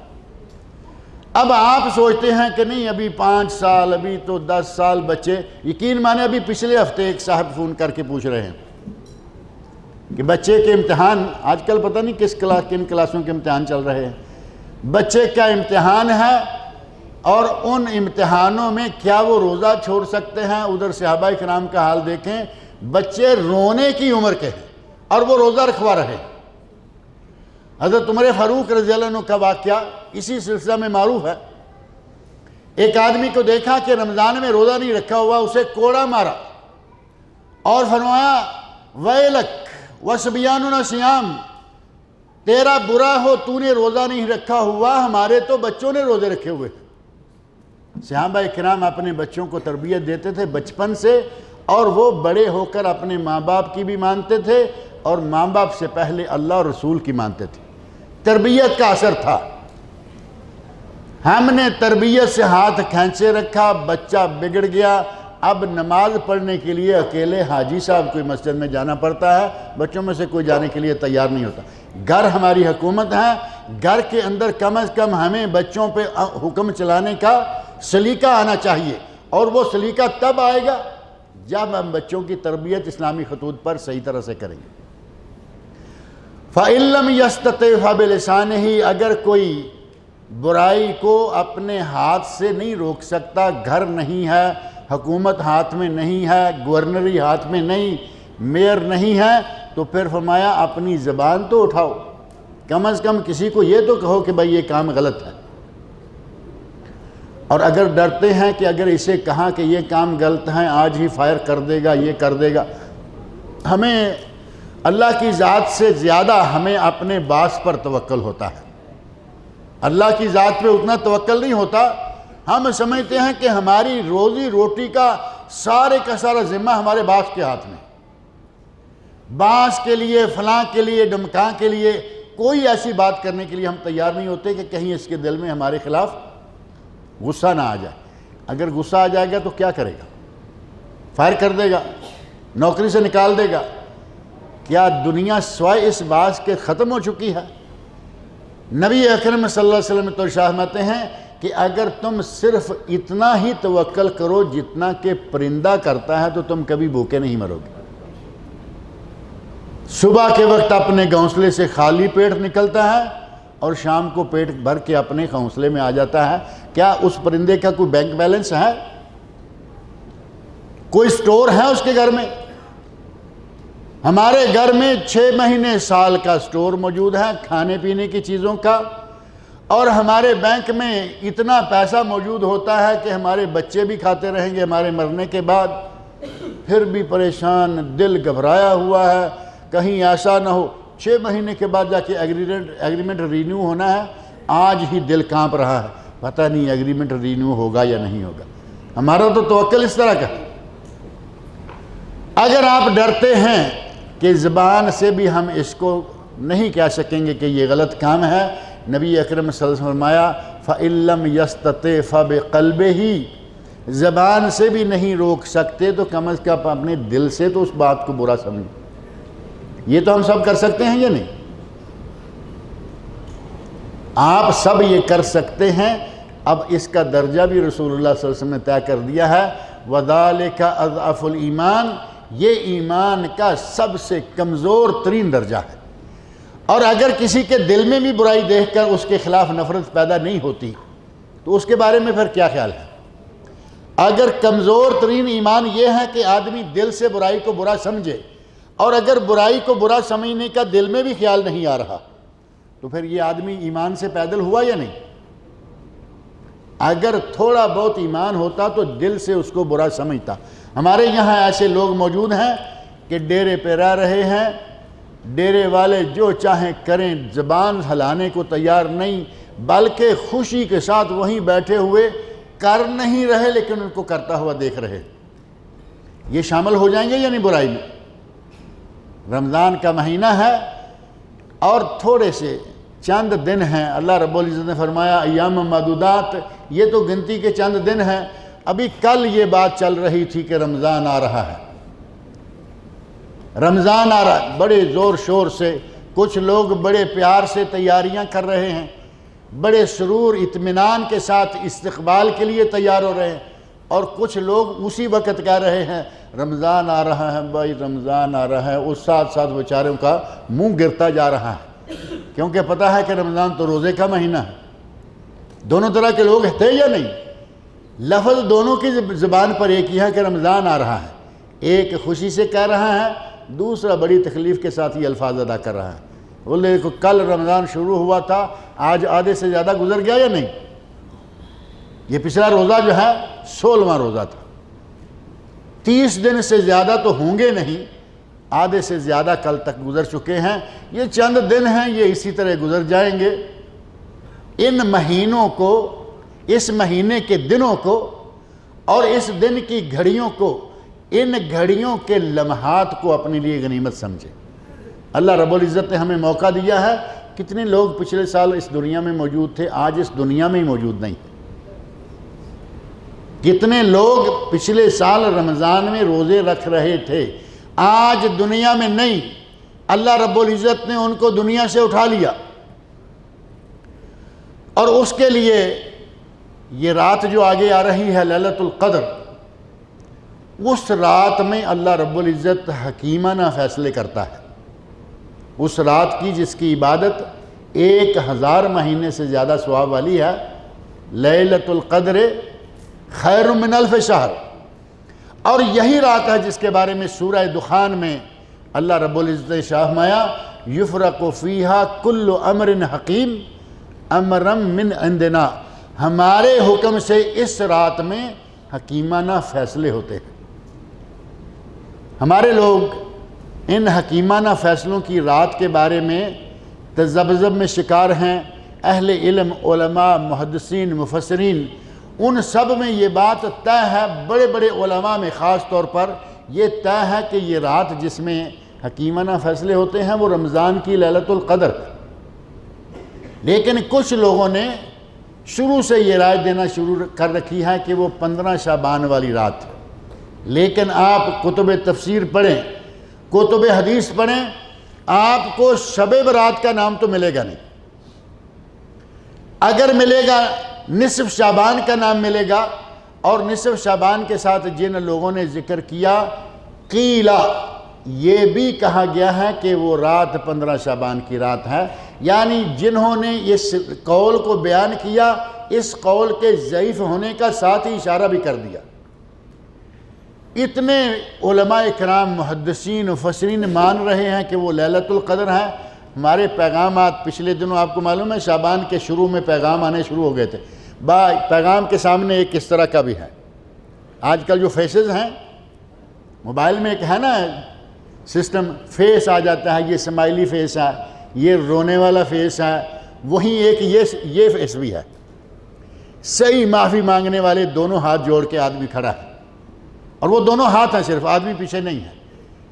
اب آپ سوچتے ہیں کہ نہیں ابھی 5 سال، ابھی تو 10 سال بچے، یقین مانے ابھی پچھلے ہفتے ایک صاحب فون کر کے پوچھ رہے ہیں کہ بچے کے امتحان، آج کل پتہ نہیں کن کلاسوں کے امتحان چل رہے ہیں، بچے کا امتحان ہے اور ان امتحانوں میں کیا وہ روزہ چھوڑ سکتے ہیں؟ ادھر صحابہ کرام کا حال دیکھیں، بچے رونے کی عمر کے ہیں اور وہ روزہ رکھوا رہے ہیں۔ حضرت عمر فاروق رضی اللہ عنہ کا واقعہ اسی سلسلہ میں معروف ہے۔ ایک آدمی کو دیکھا کہ رمضان میں روزہ نہیں رکھا ہوا، اسے کوڑا مارا اور فرمایا ویلک وصبیاننا صیام، تیرا برا ہو تو نے روزہ نہیں رکھا ہوا، ہمارے تو بچوں نے روزے رکھے ہوئے۔ صحابہ کرام اپنے بچوں کو تربیت دیتے تھے بچپن سے، اور وہ بڑے ہو کر اپنے ماں باپ کی بھی مانتے تھے اور ماں باپ سے پہلے اللہ اور رسول کی مانتے تھے۔ تربیت کا اثر تھا۔ ہم نے تربیت سے ہاتھ کھینچے رکھا، بچہ بگڑ گیا، اب نماز پڑھنے کے لیے اکیلے حاجی صاحب کوئی مسجد میں جانا پڑتا ہے، بچوں میں سے کوئی جانے کے لیے تیار نہیں ہوتا۔ گھر ہماری حکومت ہے، گھر کے اندر کم از کم ہمیں بچوں پہ حکم چلانے کا سلیقہ آنا چاہیے، اور وہ سلیقہ تب آئے گا جب ہم بچوں کی تربیت اسلامی خطوط پر صحیح طرح سے کریں گے۔ فَإِن لَّمْ يَسْتَطِعْ فَبِلِسَانِهِ، اگر کوئی برائی کو اپنے ہاتھ سے نہیں روک سکتا، گھر نہیں ہے، حکومت ہاتھ میں نہیں ہے، گورنری ہاتھ میں نہیں، میئر نہیں ہے، تو پھر فرمایا اپنی زبان تو اٹھاؤ، کم از کم کسی کو یہ تو کہو کہ بھائی یہ کام غلط ہے۔ اور اگر ڈرتے ہیں کہ اگر اسے کہا کہ یہ کام غلط ہے آج ہی فائر کر دے گا، یہ کر دے گا، ہمیں اللہ کی ذات سے زیادہ ہمیں اپنے باس پر توکل ہوتا ہے، اللہ کی ذات پہ اتنا توکل نہیں ہوتا۔ ہم سمجھتے ہیں کہ ہماری روزی روٹی کا سارا ذمہ ہمارے باس کے ہاتھ میں، باس کے لیے، فلاں کے لیے، ڈمکاں کے لیے کوئی ایسی بات کرنے کے لیے ہم تیار نہیں ہوتے کہ کہیں اس کے دل میں ہمارے خلاف غصہ نہ آ جائے۔ اگر غصہ آ جائے گا تو کیا کرے گا؟ فائر کر دے گا، نوکری سے نکال دے گا۔ کیا دنیا سوائے اس بات کے ختم ہو چکی ہے؟ نبی اکرم صلی اللہ علیہ وسلم تو ارشاد فرماتے ہیں کہ اگر تم صرف اتنا ہی توکل کرو جتنا کہ پرندہ کرتا ہے تو تم کبھی بھوکے نہیں مرو گے۔ صبح کے وقت اپنے گھونسلے سے خالی پیٹ نکلتا ہے اور شام کو پیٹ بھر کے اپنے گھونسلے میں آ جاتا ہے۔ کیا اس پرندے کا کوئی بینک بیلنس ہے؟ کوئی سٹور ہے اس کے گھر میں؟ ہمارے گھر میں 6 مہینے سال کا سٹور موجود ہے کھانے پینے کی چیزوں کا، اور ہمارے بینک میں اتنا پیسہ موجود ہوتا ہے کہ ہمارے بچے بھی کھاتے رہیں گے ہمارے مرنے کے بعد، پھر بھی پریشان، دل گھبرایا ہوا ہے کہیں ایسا نہ ہو۔ 6 مہینے کے بعد جا کے ایگریمنٹ رینیو ہونا ہے، آج ہی دل کانپ رہا ہے، پتہ نہیں ایگریمنٹ رینیو ہوگا یا نہیں ہوگا۔ ہمارا تو توکل اس طرح کا۔ اگر آپ ڈرتے ہیں کہ زبان سے بھی ہم اس کو نہیں کہہ سکیں گے کہ یہ غلط کام ہے، نبی اکرم صلی اللہ علیہ وسلم فرمایا فَإِن لَّمْ يَسْتَطِعْ فَبِقَلْبِهِ، زبان سے بھی نہیں روک سکتے تو کم از کم اپنے دل سے تو اس بات کو برا سمجھیں. یہ تو ہم سب کر سکتے ہیں یا نہیں؟ آپ سب یہ کر سکتے ہیں. اب اس کا درجہ بھی رسول اللہ صلی اللہ علیہ وسلم نے طے کر دیا ہے. وَذَلِكَ أَضْعَفُ الْإِيمَانِ، یہ ایمان کا سب سے کمزور ترین درجہ ہے. اور اگر کسی کے دل میں بھی برائی دیکھ کر اس کے خلاف نفرت پیدا نہیں ہوتی تو اس کے بارے میں پھر کیا خیال ہے؟ اگر کمزور ترین ایمان یہ ہے کہ آدمی دل سے برائی کو برا سمجھے، اور اگر برائی کو برا سمجھنے کا دل میں بھی خیال نہیں آ رہا تو پھر یہ آدمی ایمان سے پیدل ہوا یا نہیں؟ اگر تھوڑا بہت ایمان ہوتا تو دل سے اس کو برا سمجھتا. ہمارے یہاں ایسے لوگ موجود ہیں کہ ڈیرے پہ رہ رہے ہیں، ڈیرے والے جو چاہیں کریں، زبان ہلانے کو تیار نہیں، بلکہ خوشی کے ساتھ وہیں بیٹھے ہوئے کر نہیں رہے لیکن ان کو کرتا ہوا دیکھ رہے. یہ شامل ہو جائیں گے یا نہیں برائی میں؟ رمضان کا مہینہ ہے اور تھوڑے سے چند دن ہیں. اللہ رب العزت نے فرمایا ایام معدودات، یہ تو گنتی کے چند دن ہیں. ابھی کل یہ بات چل رہی تھی کہ رمضان آ رہا ہے، رمضان آ رہا ہے. بڑے زور شور سے کچھ لوگ بڑے پیار سے تیاریاں کر رہے ہیں، بڑے سرور اطمینان کے ساتھ استقبال کے لیے تیار ہو رہے ہیں، اور کچھ لوگ اسی وقت کہہ رہے ہیں رمضان آ رہا ہے بھائی، رمضان آ رہا ہے. اس ساتھ ساتھ بیچاروں کا منہ گرتا جا رہا ہے، کیونکہ پتہ ہے کہ رمضان تو روزے کا مہینہ ہے. دونوں طرح کے لوگ تھے یا نہیں؟ لفظ دونوں کی زبان پر ایک ہی ہے کہ رمضان آ رہا ہے. ایک خوشی سے کہہ رہا ہے، دوسرا بڑی تکلیف کے ساتھ یہ الفاظ ادا کر رہا ہے. بولے کل رمضان شروع ہوا تھا، آج آدھے سے زیادہ گزر گیا یا نہیں؟ یہ پچھلا روزہ جو ہے 16واں روزہ تھا. 30 دن سے زیادہ تو ہوں گے نہیں، آدھے سے زیادہ کل تک گزر چکے ہیں. یہ چند دن ہیں، یہ اسی طرح گزر جائیں گے. ان مہینوں کو، اس مہینے کے دنوں کو اور اس دن کی گھڑیوں کو، ان گھڑیوں کے لمحات کو اپنے لیے غنیمت سمجھے. اللہ رب العزت نے ہمیں موقع دیا ہے. کتنے لوگ پچھلے سال اس دنیا میں موجود تھے، آج اس دنیا میں ہی موجود نہیں. کتنے لوگ پچھلے سال رمضان میں روزے رکھ رہے تھے، آج دنیا میں نہیں. اللہ رب العزت نے ان کو دنیا سے اٹھا لیا، اور اس کے لیے یہ رات جو آگے آ رہی ہے لیلۃ القدر، اس رات میں اللہ رب العزت حکیمانہ فیصلے کرتا ہے. اس رات کی جس کی عبادت 1000 مہینے سے زیادہ ثواب والی ہے. لیلۃ القدر خیر من الف شہر. اور یہی رات ہے جس کے بارے میں سورہ دخان میں اللہ رب العزت نے فرمایا یفرق فیہا کل امر حکیم امرا من عندنا. ہمارے حکم سے اس رات میں حکیمانہ فیصلے ہوتے ہیں. ہمارے لوگ ان حکیمانہ فیصلوں کی رات کے بارے میں تذبذب میں شکار ہیں. اہل علم، علماء، محدثین، مفسرین، ان سب میں یہ بات طے ہے، بڑے بڑے علماء میں خاص طور پر یہ طے ہے کہ یہ رات جس میں حکیمانہ فیصلے ہوتے ہیں وہ رمضان کی لیلۃ القدر. لیکن کچھ لوگوں نے شروع سے یہ رائے دینا شروع کر رکھی ہے کہ وہ 15 شعبان والی رات. لیکن آپ کتب تفسیر پڑھیں، کتب حدیث پڑھیں، آپ کو شب برات کا نام تو ملے گا نہیں. اگر ملے گا نصف شعبان کا نام ملے گا. اور نصف شعبان کے ساتھ جن لوگوں نے ذکر کیا، قیلا، یہ بھی کہا گیا ہے کہ وہ رات 15 شعبان کی رات ہے. یعنی جنہوں نے اس قول کو بیان کیا، اس قول کے ضعیف ہونے کا ساتھ ہی اشارہ بھی کر دیا. اتنے علماء کرام، محدثین، مفسرین مان رہے ہیں کہ وہ لیلۃ القدر ہے. ہمارے پیغامات پچھلے دنوں آپ کو معلوم ہے شعبان کے شروع میں پیغام آنے شروع ہو گئے تھے. پیغام کے سامنے ایک اس طرح کا بھی ہے. آج کل جو فیسز ہیں موبائل میں، ایک ہے نا سسٹم، فیس آ جاتا ہے، یہ سمائلی فیس ہے، یہ رونے والا فیس ہے، وہیں ایک یہ فیس بھی ہے. صحیح معافی مانگنے والے دونوں ہاتھ جوڑ کے آدمی کھڑا ہے، اور وہ دونوں ہاتھ ہیں صرف، آدمی پیچھے نہیں ہے.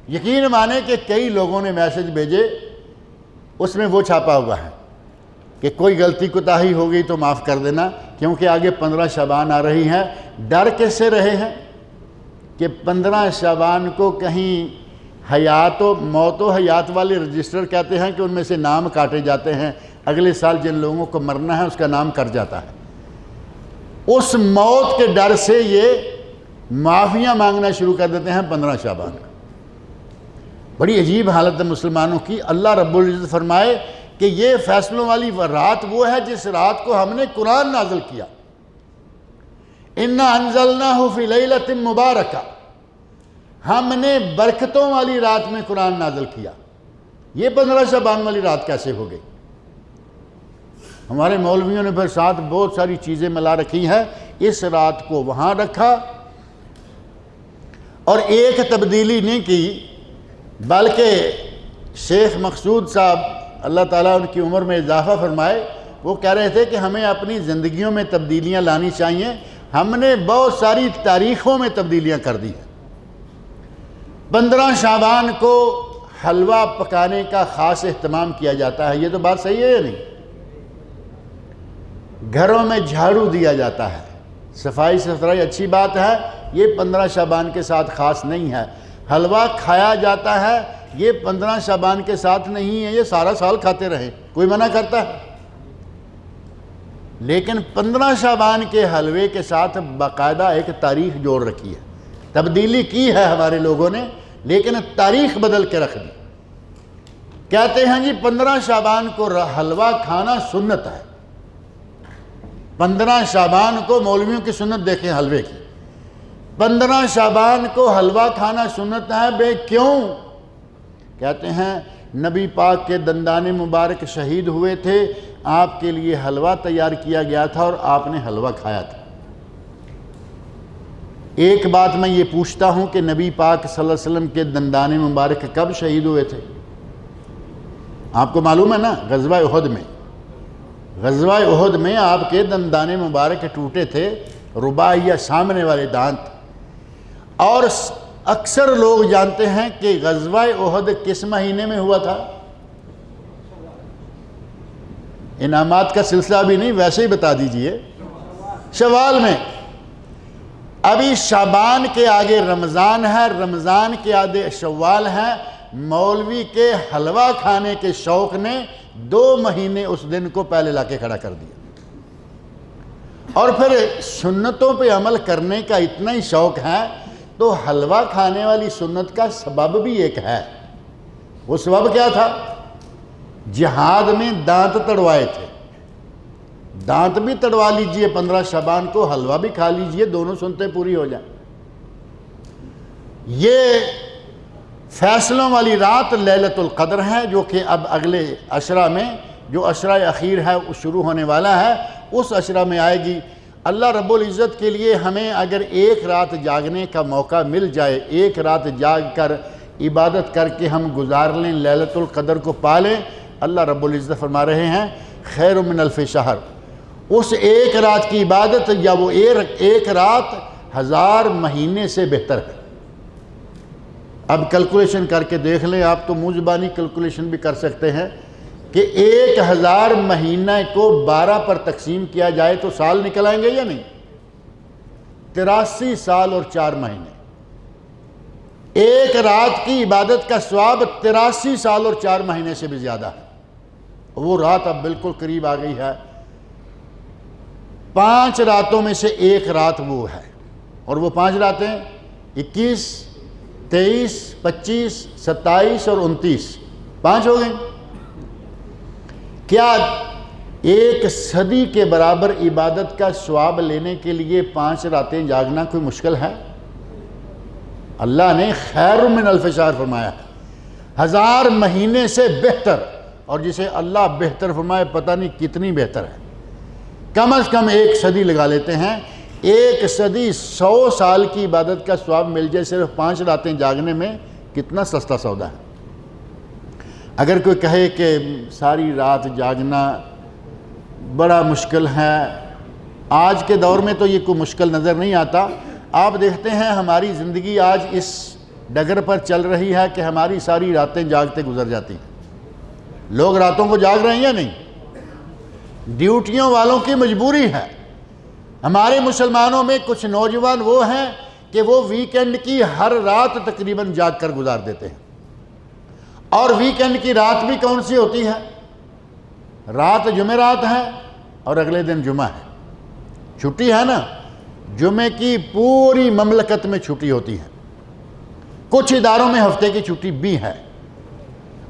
یقین مانے کہ کئی لوگوں نے میسج بھیجے، اس میں وہ چھاپا ہوا ہے کہ کوئی غلطی کوتاہی ہو گئی تو معاف کر دینا، کیونکہ آگے 15 شعبان آ رہی ہے. ڈر کیسے رہے ہیں کہ 15 شعبان کو کہیں حیات و موت و حیات والے رجسٹر کہتے ہیں کہ ان میں سے نام کاٹے جاتے ہیں، اگلے سال جن لوگوں کو مرنا ہے اس کا نام کٹ جاتا ہے۔ اس موت کے ڈر سے یہ معافیاں مانگنا شروع کر دیتے ہیں 15 شعبان کا۔ بڑی عجیب حالت ہے مسلمانوں کی۔ اللہ رب العزت فرمائے کہ یہ فیصلوں والی رات وہ ہے جس رات کو ہم نے قرآن نازل کیا۔ اِنَّا أَنزَلْنَاهُ فِي لَيْلَةٍ مُبَارَكَةٍ، ہم نے برکتوں والی رات میں قرآن نازل کیا۔ یہ 15 شعبان والی رات کیسے ہو گئی؟ ہمارے مولویوں نے پھر ساتھ بہت ساری چیزیں ملا رکھی ہیں، اس رات کو وہاں رکھا اور ایک تبدیلی نہیں کی، بلکہ شیخ مقصود صاحب اللہ تعالیٰ ان کی عمر میں اضافہ فرمائے، وہ کہہ رہے تھے کہ ہمیں اپنی زندگیوں میں تبدیلیاں لانی چاہیے۔ ہم نے بہت ساری تاریخوں میں تبدیلیاں کر دی ہیں۔ 15 شعبان کو حلوہ پکانے کا خاص اہتمام کیا جاتا ہے، یہ تو بات صحیح ہے یا نہیں؟ گھروں میں جھاڑو دیا جاتا ہے، صفائی ستھرائی اچھی بات ہے، یہ 15 شعبان کے ساتھ خاص نہیں ہے۔ حلوہ کھایا جاتا ہے، یہ 15 شعبان کے ساتھ نہیں ہے، یہ سارا سال کھاتے رہے، کوئی منع کرتا ہے؟ لیکن 15 شعبان کے حلوے کے ساتھ باقاعدہ ایک تاریخ جوڑ رکھی ہے۔ تبدیلی کی ہے ہمارے لوگوں نے، لیکن تاریخ بدل کے رکھ دی۔ کہتے ہیں جی 15 شعبان کو حلوہ کھانا سنت ہے۔ 15 شعبان کو مولویوں کی سنت دیکھیں حلوے کی، 15 شعبان کو حلوہ کھانا سنت ہے۔ بے کیوں؟ کہتے ہیں نبی پاک کے دندان مبارک شہید ہوئے تھے، آپ کے لیے حلوہ تیار کیا گیا تھا اور آپ نے حلوہ کھایا تھا۔ ایک بات میں یہ پوچھتا ہوں کہ نبی پاک صلی اللہ علیہ وسلم کے دندان مبارک کب شہید ہوئے تھے؟ آپ کو معلوم ہے نا، غزوہ احد میں۔ غزوہ احد میں آپ کے دندان مبارک ٹوٹے تھے، رباعیہ سامنے والے دانت۔ اور اکثر لوگ جانتے ہیں کہ غزوہ احد کس مہینے میں ہوا تھا؟ انعامات کا سلسلہ بھی نہیں، ویسے ہی بتا دیجئے، شوال میں۔ ابھی شعبان کے آگے رمضان ہے، رمضان کے آگے شوال ہے۔ مولوی کے حلوہ کھانے کے شوق نے 2 مہینے اس دن کو پہلے لا کے کھڑا کر دیا۔ اور پھر سنتوں پہ عمل کرنے کا اتنا ہی شوق ہے تو حلوہ کھانے والی سنت کا سبب بھی ایک ہے۔ وہ سبب کیا تھا؟ جہاد میں دانت تڑوائے تھے، دانت بھی تڑوا لیجئے 15 شعبان کو، حلوہ بھی کھا لیجئے، دونوں سنتیں پوری ہو جائیں۔ یہ فیصلوں والی رات لیلۃ القدر ہے، جو کہ اب اگلے عشرہ میں، جو عشرہ اخیر ہے وہ شروع ہونے والا ہے، اس عشرہ میں آئے گی۔ اللہ رب العزت کے لیے ہمیں اگر ایک رات جاگنے کا موقع مل جائے، ایک رات جاگ کر عبادت کر کے ہم گزار لیں، لیلۃ القدر کو پالیں، اللہ رب العزت فرما رہے ہیں خیر من الف شہر۔ اس ایک رات کی عبادت یا وہ ایک رات 1000 مہینے سے بہتر ہے۔ اب کیلکولیشن کر کے دیکھ لیں، آپ تو منہ زبانی کیلکولیشن بھی کر سکتے ہیں کہ 1000 مہینہ کو 12 پر تقسیم کیا جائے تو سال نکل آئیں گے یا نہیں؟ 83 سال اور 4 مہینے۔ ایک رات کی عبادت کا ثواب 83 سال اور 4 مہینے سے بھی زیادہ ہے۔ وہ رات اب بالکل قریب آ گئی ہے۔ 5 راتوں میں سے ایک رات وہ ہے، اور وہ 5 راتیں 21، 23، 25، 27 اور 29، 5 ہو گئیں۔ کیا ایک صدی کے برابر عبادت کا ثواب لینے کے لیے 5 راتیں جاگنا کوئی مشکل ہے؟ اللہ نے خیر من الف شہر فرمایا، 1000 مہینے سے بہتر، اور جسے اللہ بہتر فرمائے پتہ نہیں کتنی بہتر ہے۔ کم از کم 1 صدی لگا لیتے ہیں، 1 صدی 100 سال کی عبادت کا ثواب مل جائے صرف 5 راتیں جاگنے میں، کتنا سستا سودا ہے۔ اگر کوئی کہے کہ ساری رات جاگنا بڑا مشکل ہے، آج کے دور میں تو یہ کوئی مشکل نظر نہیں آتا۔ آپ دیکھتے ہیں ہماری زندگی آج اس ڈگر پر چل رہی ہے کہ ہماری ساری راتیں جاگتے گزر جاتی ہیں۔ لوگ راتوں کو جاگ رہے ہیں یا نہیں؟ ڈیوٹیوں والوں کی مجبوری ہے، ہمارے مسلمانوں میں کچھ نوجوان وہ ہیں کہ وہ ویکینڈ کی ہر رات تقریباً جاگ کر گزار دیتے ہیں، اور ویکینڈ کی رات بھی کون سی ہوتی ہے؟ رات جمعرات ہے اور اگلے دن جمعہ ہے، چھٹی ہے نا، جمعے کی پوری مملکت میں چھٹی ہوتی ہے، کچھ اداروں میں ہفتے کی چھٹی بھی ہے۔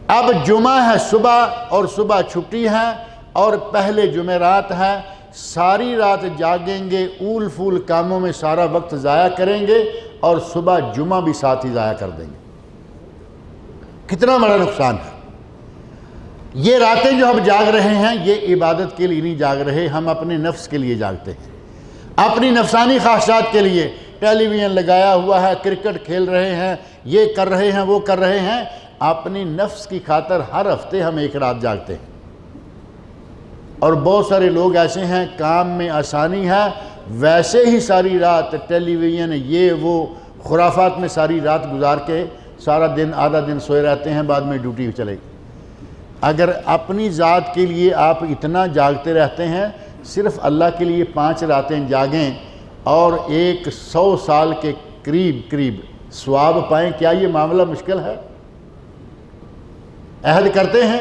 اب جمعہ ہے صبح، اور صبح چھٹی ہے، اور پہلے جمعرات ہے، ساری رات جاگیں گے، اول فول کاموں میں سارا وقت ضائع کریں گے، اور صبح جمعہ بھی ساتھ ہی ضائع کر دیں گے۔ کتنا بڑا نقصان ہے۔ یہ راتیں جو ہم جاگ رہے ہیں یہ عبادت کے لیے نہیں جاگ رہے، ہم اپنے نفس کے لیے جاگتے ہیں، اپنی نفسانی خواہشات کے لیے۔ ٹیلی ویژن لگایا ہوا ہے، کرکٹ کھیل رہے ہیں، یہ کر رہے ہیں، وہ کر رہے ہیں، اپنی نفس کی خاطر ہر ہفتے ہم ایک رات جاگتے ہیں۔ اور بہت سارے لوگ ایسے ہیں کام میں آسانی ہے، ویسے ہی ساری رات ٹیلی ویژن یہ وہ خرافات میں ساری رات گزار کے سارا دن آدھا دن سوئے رہتے ہیں، بعد میں ڈیوٹی چلے گی۔ اگر اپنی ذات کے لیے آپ اتنا جاگتے رہتے ہیں، صرف اللہ کے لیے 5 راتیں جاگیں اور 100 سال کے قریب ثواب پائیں، کیا یہ معاملہ مشکل ہے؟ عہد کرتے ہیں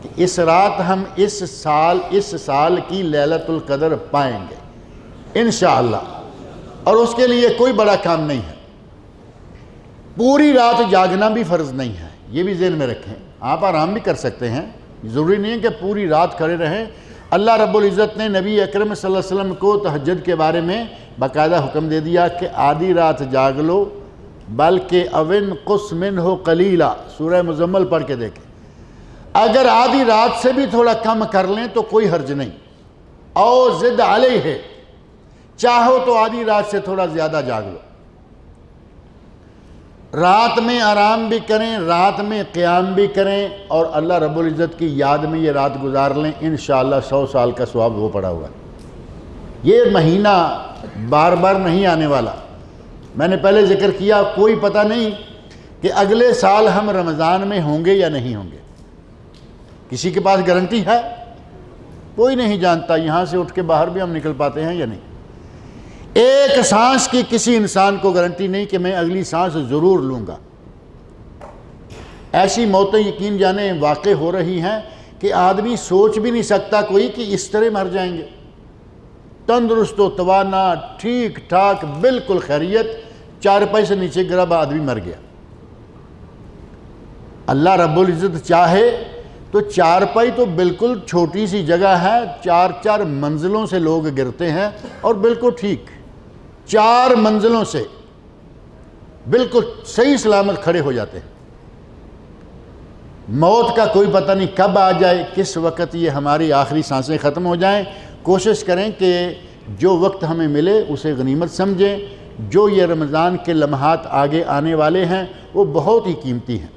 کہ اس رات ہم اس سال کی لیلۃ القدر پائیں گے انشاءاللہ، اور اس کے لیے کوئی بڑا کام نہیں ہے۔ پوری رات جاگنا بھی فرض نہیں ہے، یہ بھی ذہن میں رکھیں۔ آپ آرام بھی کر سکتے ہیں، ضروری نہیں ہے کہ پوری رات کھڑے رہیں۔ اللہ رب العزت نے نبی اکرم صلی اللہ علیہ وسلم کو تہجد کے بارے میں باقاعدہ حکم دے دیا کہ آدھی رات جاگ لو، بلکہ اوِن قُصْ مِنْهُ قَلِيلًا، سورہ مزمل پڑھ کے دیکھیں۔ اگر آدھی رات سے بھی تھوڑا کم کر لیں تو کوئی حرج نہیں، او زد علیہ، چاہو تو آدھی رات سے تھوڑا زیادہ جاگ لو۔ رات میں آرام بھی کریں، رات میں قیام بھی کریں، اور اللہ رب العزت کی یاد میں یہ رات گزار لیں، انشاءاللہ 100 سال کا ثواب وہ پڑا ہوا ہے۔ یہ مہینہ بار بار نہیں آنے والا۔ میں نے پہلے ذکر کیا، کوئی پتہ نہیں کہ اگلے سال ہم رمضان میں ہوں گے یا نہیں ہوں گے۔ کسی کے پاس گارنٹی ہے؟ کوئی نہیں جانتا یہاں سے اٹھ کے باہر بھی ہم نکل پاتے ہیں یا نہیں۔ ایک سانس کی کسی انسان کو گارنٹی نہیں کہ میں اگلی سانس ضرور لوں گا۔ ایسی موتیں یقین جانے واقع ہو رہی ہیں کہ آدمی سوچ بھی نہیں سکتا کوئی کہ اس طرح مر جائیں گے۔ تندرست و توانا، ٹھیک ٹھاک، بالکل خیریت، چارپائی سے نیچے گرا آدمی مر گیا۔ اللہ رب العزت چاہے تو چارپائی تو بالکل چھوٹی سی جگہ ہے، 4 منزلوں سے لوگ گرتے ہیں اور بالکل ٹھیک 4 منزلوں سے بالکل صحیح سلامت کھڑے ہو جاتے ہیں۔ موت کا کوئی پتہ نہیں کب آ جائے، کس وقت یہ ہماری آخری سانسیں ختم ہو جائیں۔ کوشش کریں کہ جو وقت ہمیں ملے اسے غنیمت سمجھیں۔ جو یہ رمضان کے لمحات آگے آنے والے ہیں وہ بہت ہی قیمتی ہیں۔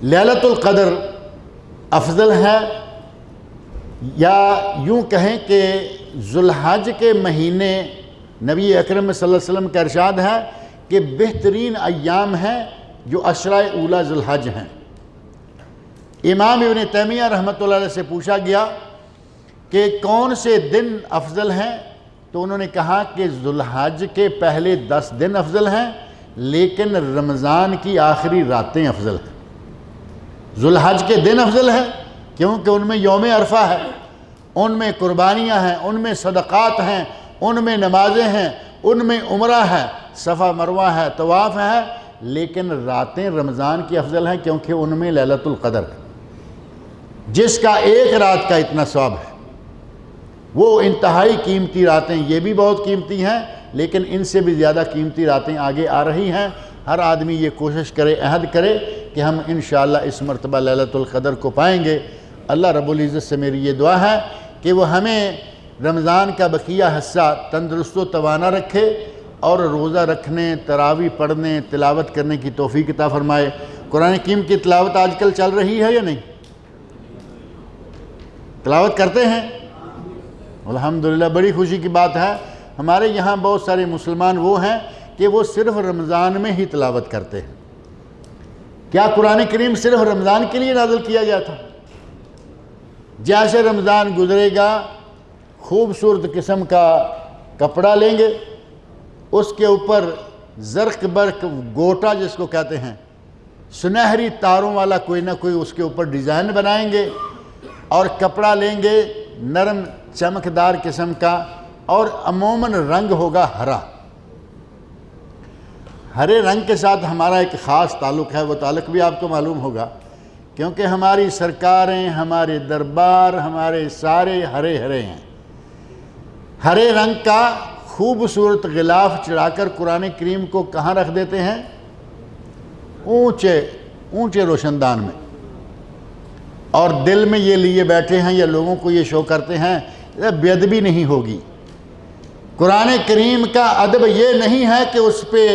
لیلۃ القدر افضل ہے، یا یوں کہیں کہ ذوالحج کے مہینے نبی اکرم صلی اللہ علیہ وسلم کا ارشاد ہے کہ بہترین ایام ہیں جو عشرہ اولی ذوالحج ہیں۔ امام ابن تیمیہ رحمۃ اللہ علیہ سے پوچھا گیا کہ کون سے دن افضل ہیں، تو انہوں نے کہا کہ ذوالحج کے پہلے 10 دن افضل ہیں، لیکن رمضان کی آخری راتیں افضل ہیں۔ ذوالحج کے دن افضل ہیں کیونکہ ان میں یوم عرفہ ہے، ان میں قربانیاں ہیں، ان میں صدقات ہیں، ان میں نمازیں ہیں، ان میں عمرہ ہے، صفا مروہ ہے، طواف ہے، لیکن راتیں رمضان کی افضل ہیں کیونکہ ان میں لیلۃ القدر ہے، جس کا ایک رات کا اتنا ثواب ہے۔ وہ انتہائی قیمتی راتیں یہ بھی بہت قیمتی ہیں، لیکن ان سے بھی زیادہ قیمتی راتیں آگے آ رہی ہیں۔ ہر آدمی یہ کوشش کرے، عہد کرے کہ ہم انشاءاللہ اس مرتبہ لیلۃ القدر کو پائیں گے۔ اللہ رب العزت سے میری یہ دعا ہے کہ وہ ہمیں رمضان کا بقیہ حصہ تندرست و توانا رکھے، اور روزہ رکھنے، تراویح پڑھنے، تلاوت کرنے کی توفیق عطا فرمائے۔ قرآن حکیم کی تلاوت آج کل چل رہی ہے یا نہیں؟ تلاوت کرتے ہیں؟ الحمدللہ، بڑی خوشی کی بات ہے۔ ہمارے یہاں بہت سارے مسلمان وہ ہیں کہ وہ صرف رمضان میں ہی تلاوت کرتے ہیں۔ کیا قرآن کریم صرف رمضان کے لیے نازل کیا گیا تھا؟ جیسے رمضان گزرے گا خوبصورت قسم کا کپڑا لیں گے، اس کے اوپر زرق برق گوٹا جس کو کہتے ہیں، سنہری تاروں والا کوئی نہ کوئی اس کے اوپر ڈیزائن بنائیں گے، اور کپڑا لیں گے نرم چمکدار قسم کا، اور عموماً رنگ ہوگا ہرا۔ ہرے رنگ کے ساتھ ہمارا ایک خاص تعلق ہے، وہ تعلق بھی آپ کو معلوم ہوگا، کیونکہ ہماری سرکاریں، ہمارے دربار، ہمارے سارے ہرے ہرے ہیں۔ ہرے رنگ کا خوبصورت غلاف چڑھا کر قرآن کریم کو کہاں رکھ دیتے ہیں؟ اونچے روشن دان میں، اور دل میں یہ لیے بیٹھے ہیں یا لوگوں کو یہ شو کرتے ہیں بے ادبی نہیں ہوگی۔ قرآن کریم کا ادب یہ نہیں ہے کہ اس پہ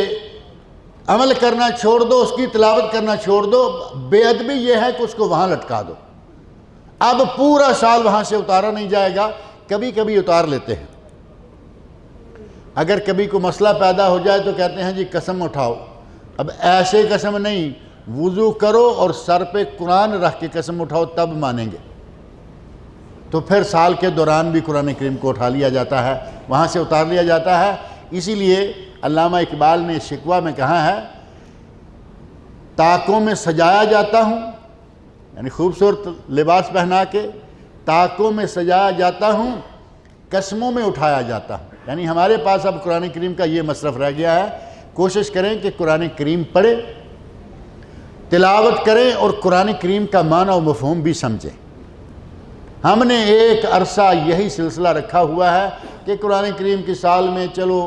عمل کرنا چھوڑ دو، اس کی تلاوت کرنا چھوڑ دو، بے ادبی یہ ہے کہ اس کو وہاں لٹکا دو۔ اب پورا سال وہاں سے اتارا نہیں جائے گا، کبھی کبھی اتار لیتے ہیں۔ اگر کبھی کوئی مسئلہ پیدا ہو جائے تو کہتے ہیں جی قسم اٹھاؤ۔ اب ایسے قسم نہیں، وضو کرو اور سر پہ قرآن رکھ کے قسم اٹھاؤ، تب مانیں گے۔ تو پھر سال کے دوران بھی قرآن کریم کو اٹھا لیا جاتا ہے، وہاں سے اتار لیا جاتا ہے۔ اسی لیے علامہ اقبال نے شکوہ میں کہا ہے، طاقوں میں سجایا جاتا ہوں، یعنی خوبصورت لباس پہنا کے طاقوں میں سجایا جاتا ہوں، قسموں میں اٹھایا جاتا ہوں۔ یعنی ہمارے پاس اب قرآن کریم کا یہ مصرف رہ گیا ہے، کوشش کریں کہ قرآن کریم پڑھیں، تلاوت کریں اور قرآن کریم کا معنی و مفہوم بھی سمجھیں۔ ہم نے ایک عرصہ یہی سلسلہ رکھا ہوا ہے کہ قرآن کریم کے سال میں چلو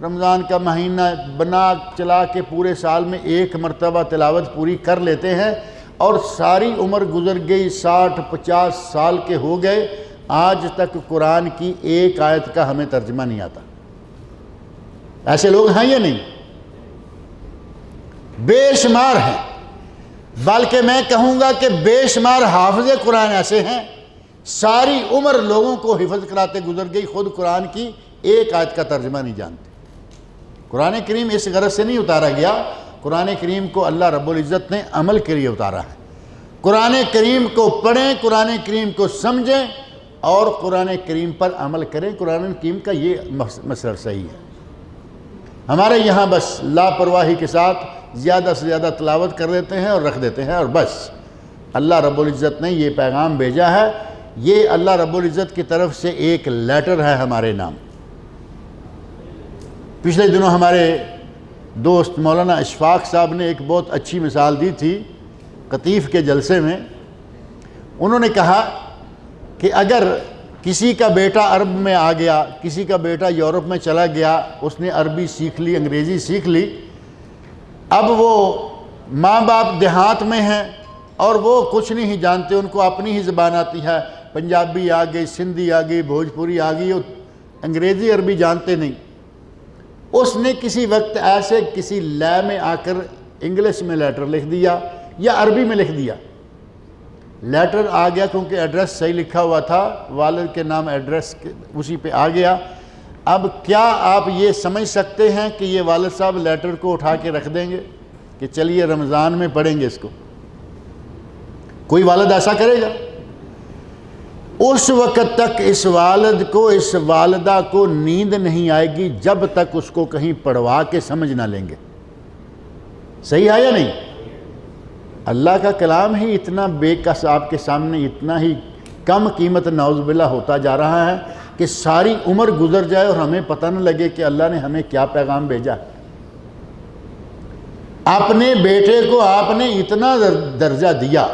رمضان کا مہینہ بنا چلا کے پورے سال میں ایک مرتبہ تلاوت پوری کر لیتے ہیں، اور ساری عمر گزر گئی، 60-50 سال کے ہو گئے، آج تک قرآن کی ایک آیت کا ہمیں ترجمہ نہیں آتا۔ ایسے لوگ ہیں یا نہیں؟ بے شمار ہیں، بلکہ میں کہوں گا کہ بے شمار حافظ قرآن ایسے ہیں، ساری عمر لوگوں کو حفظ کراتے گزر گئی، خود قرآن کی ایک آیت کا ترجمہ نہیں جانتے۔ قرآن کریم اس غرض سے نہیں اتارا گیا، قرآن کریم کو اللہ رب العزت نے عمل کے لیے اتارا ہے۔ قرآن کریم کو پڑھیں، قرآن کریم کو سمجھیں اور قرآن کریم پر عمل کریں۔ قرآن کریم کا یہ مسئلہ صحیح ہے۔ ہمارے یہاں بس لاپرواہی کے ساتھ زیادہ سے زیادہ تلاوت کر دیتے ہیں اور رکھ دیتے ہیں، اور بس۔ اللہ رب العزت نے یہ پیغام بھیجا ہے، یہ اللہ رب العزت کی طرف سے ایک لیٹر ہے ہمارے نام۔ پچھلے دنوں ہمارے دوست مولانا اشفاق صاحب نے ایک بہت اچھی مثال دی تھی قطیف کے جلسے میں۔ انہوں نے کہا کہ اگر کسی کا بیٹا عرب میں آ گیا، کسی کا بیٹا یورپ میں چلا گیا، اس نے عربی سیکھ لی، انگریزی سیکھ لی، اب وہ ماں باپ دیہات میں ہیں اور وہ کچھ نہیں جانتے، ان کو اپنی ہی زبان آتی ہے، پنجابی آ گئی، سندھی آ گئی، بھوجپوری آ گئی، انگریزی عربی جانتے نہیں۔ اس نے کسی وقت ایسے کسی لے میں آ کر انگلش میں لیٹر لکھ دیا یا عربی میں لکھ دیا، لیٹر آ گیا کیونکہ ایڈریس صحیح لکھا ہوا تھا، والد کے نام ایڈریس اسی پہ آ گیا۔ اب کیا آپ یہ سمجھ سکتے ہیں کہ یہ والد صاحب لیٹر کو اٹھا کے رکھ دیں گے کہ چلیے رمضان میں پڑھیں گے اس کو؟ کوئی والد ایسا کرے گا؟ اس وقت تک اس والد کو، اس والدہ کو نیند نہیں آئے گی جب تک اس کو کہیں پڑھوا کے سمجھ نہ لیں گے۔ صحیح ہے یا نہیں؟ اللہ کا کلام ہی اتنا بے کس آپ کے سامنے اتنا ہی کم قیمت نعوذ باللہ ہوتا جا رہا ہے کہ ساری عمر گزر جائے اور ہمیں پتہ نہ لگے کہ اللہ نے ہمیں کیا پیغام بھیجا۔ اپنے بیٹے کو آپ نے اتنا درجہ دیا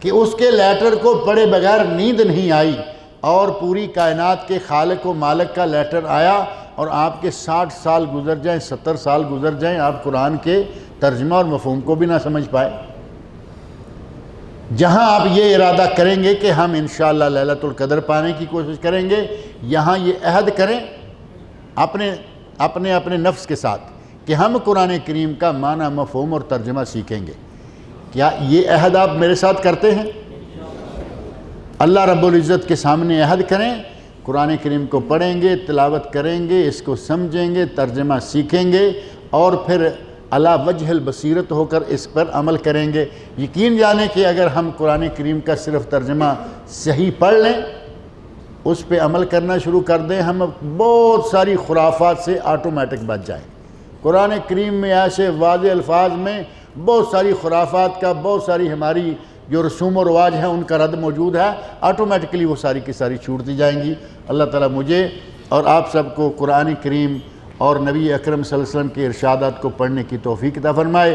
کہ اس کے لیٹر کو پڑھے بغیر نیند نہیں آئی، اور پوری کائنات کے خالق و مالک کا لیٹر آیا، اور آپ کے 60 سال گزر جائیں، 70 سال گزر جائیں، آپ قرآن کے ترجمہ اور مفہوم کو بھی نہ سمجھ پائے۔ جہاں آپ یہ ارادہ کریں گے کہ ہم انشاءاللہ لیلۃ القدر پانے کی کوشش کریں گے، یہاں یہ عہد کریں اپنے نفس کے ساتھ کہ ہم قرآن کریم کا معنی، مفہوم اور ترجمہ سیکھیں گے۔ کیا یہ عہد آپ میرے ساتھ کرتے ہیں؟ اللہ رب العزت کے سامنے عہد کریں، قرآن کریم کو پڑھیں گے، تلاوت کریں گے، اس کو سمجھیں گے، ترجمہ سیکھیں گے، اور پھر علی وجہ البصیرت ہو کر اس پر عمل کریں گے۔ یقین جانیں کہ اگر ہم قرآن کریم کا صرف ترجمہ صحیح پڑھ لیں اس پہ عمل کرنا شروع کر دیں، ہم بہت ساری خرافات سے آٹومیٹک بچ جائیں۔ قرآن کریم میں ایسے واضح الفاظ میں بہت ساری خرافات کا، بہت ساری ہماری جو رسوم و رواج ہیں ان کا رد موجود ہے، آٹومیٹکلی وہ ساری کی ساری چھوٹتی جائیں گی۔ اللہ تعالیٰ مجھے اور آپ سب کو قرآن کریم اور نبی اکرم صلی اللہ علیہ وسلم کے ارشادات کو پڑھنے کی توفیق عطا فرمائے۔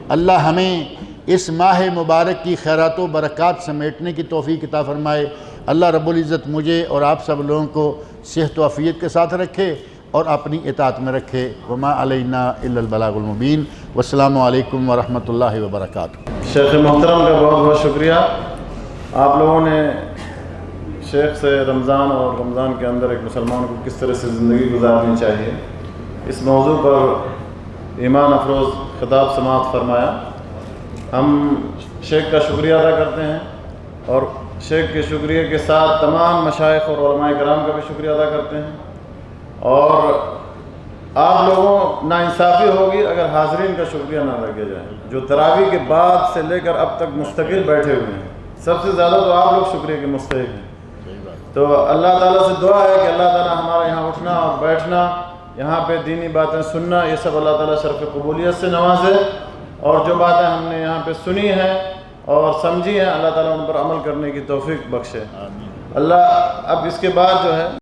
اللہ ہمیں اس ماہ مبارک کی خیرات و برکات سمیٹنے کی توفیق عطا فرمائے۔ اللہ رب العزت مجھے اور آپ سب لوگوں کو صحت و عافیت کے ساتھ رکھے اور اپنی اطاعت میں رکھے۔ وما علینا الا البلاغ المبین۔ والسلام علیکم ورحمۃ اللہ وبرکاتہ۔ شیخ محترم کا بہت بہت شکریہ۔ آپ لوگوں نے شیخ سے رمضان اور رمضان کے اندر ایک مسلمان کو کس طرح سے زندگی گزارنی چاہیے، اس موضوع پر ایمان افروز خطاب سماعت فرمایا۔ ہم شیخ کا شکریہ ادا کرتے ہیں اور شیخ کے شکریہ کے ساتھ تمام مشائخ اور علماء کرام کا بھی شکریہ ادا کرتے ہیں۔ اور آپ لوگوں ناانصافی ہوگی اگر حاضرین کا شکریہ نہ ادا کیا جائے، جو تراویح کے بعد سے لے کر اب تک مستقل بیٹھے ہوئے ہیں۔ سب سے زیادہ تو آپ لوگ شکریہ کے مستحق ہیں۔ تو اللہ تعالیٰ سے دعا ہے کہ اللہ تعالیٰ ہمارا یہاں اٹھنا اور بیٹھنا، یہاں پہ دینی باتیں سننا، یہ سب اللہ تعالیٰ شرف قبولیت سے نوازے، اور جو باتیں ہم نے یہاں پہ سنی ہیں اور سمجھی ہیں، اللہ تعالیٰ ان پر عمل کرنے کی توفیق بخشے۔ اللہ اب اس کے بعد جو ہے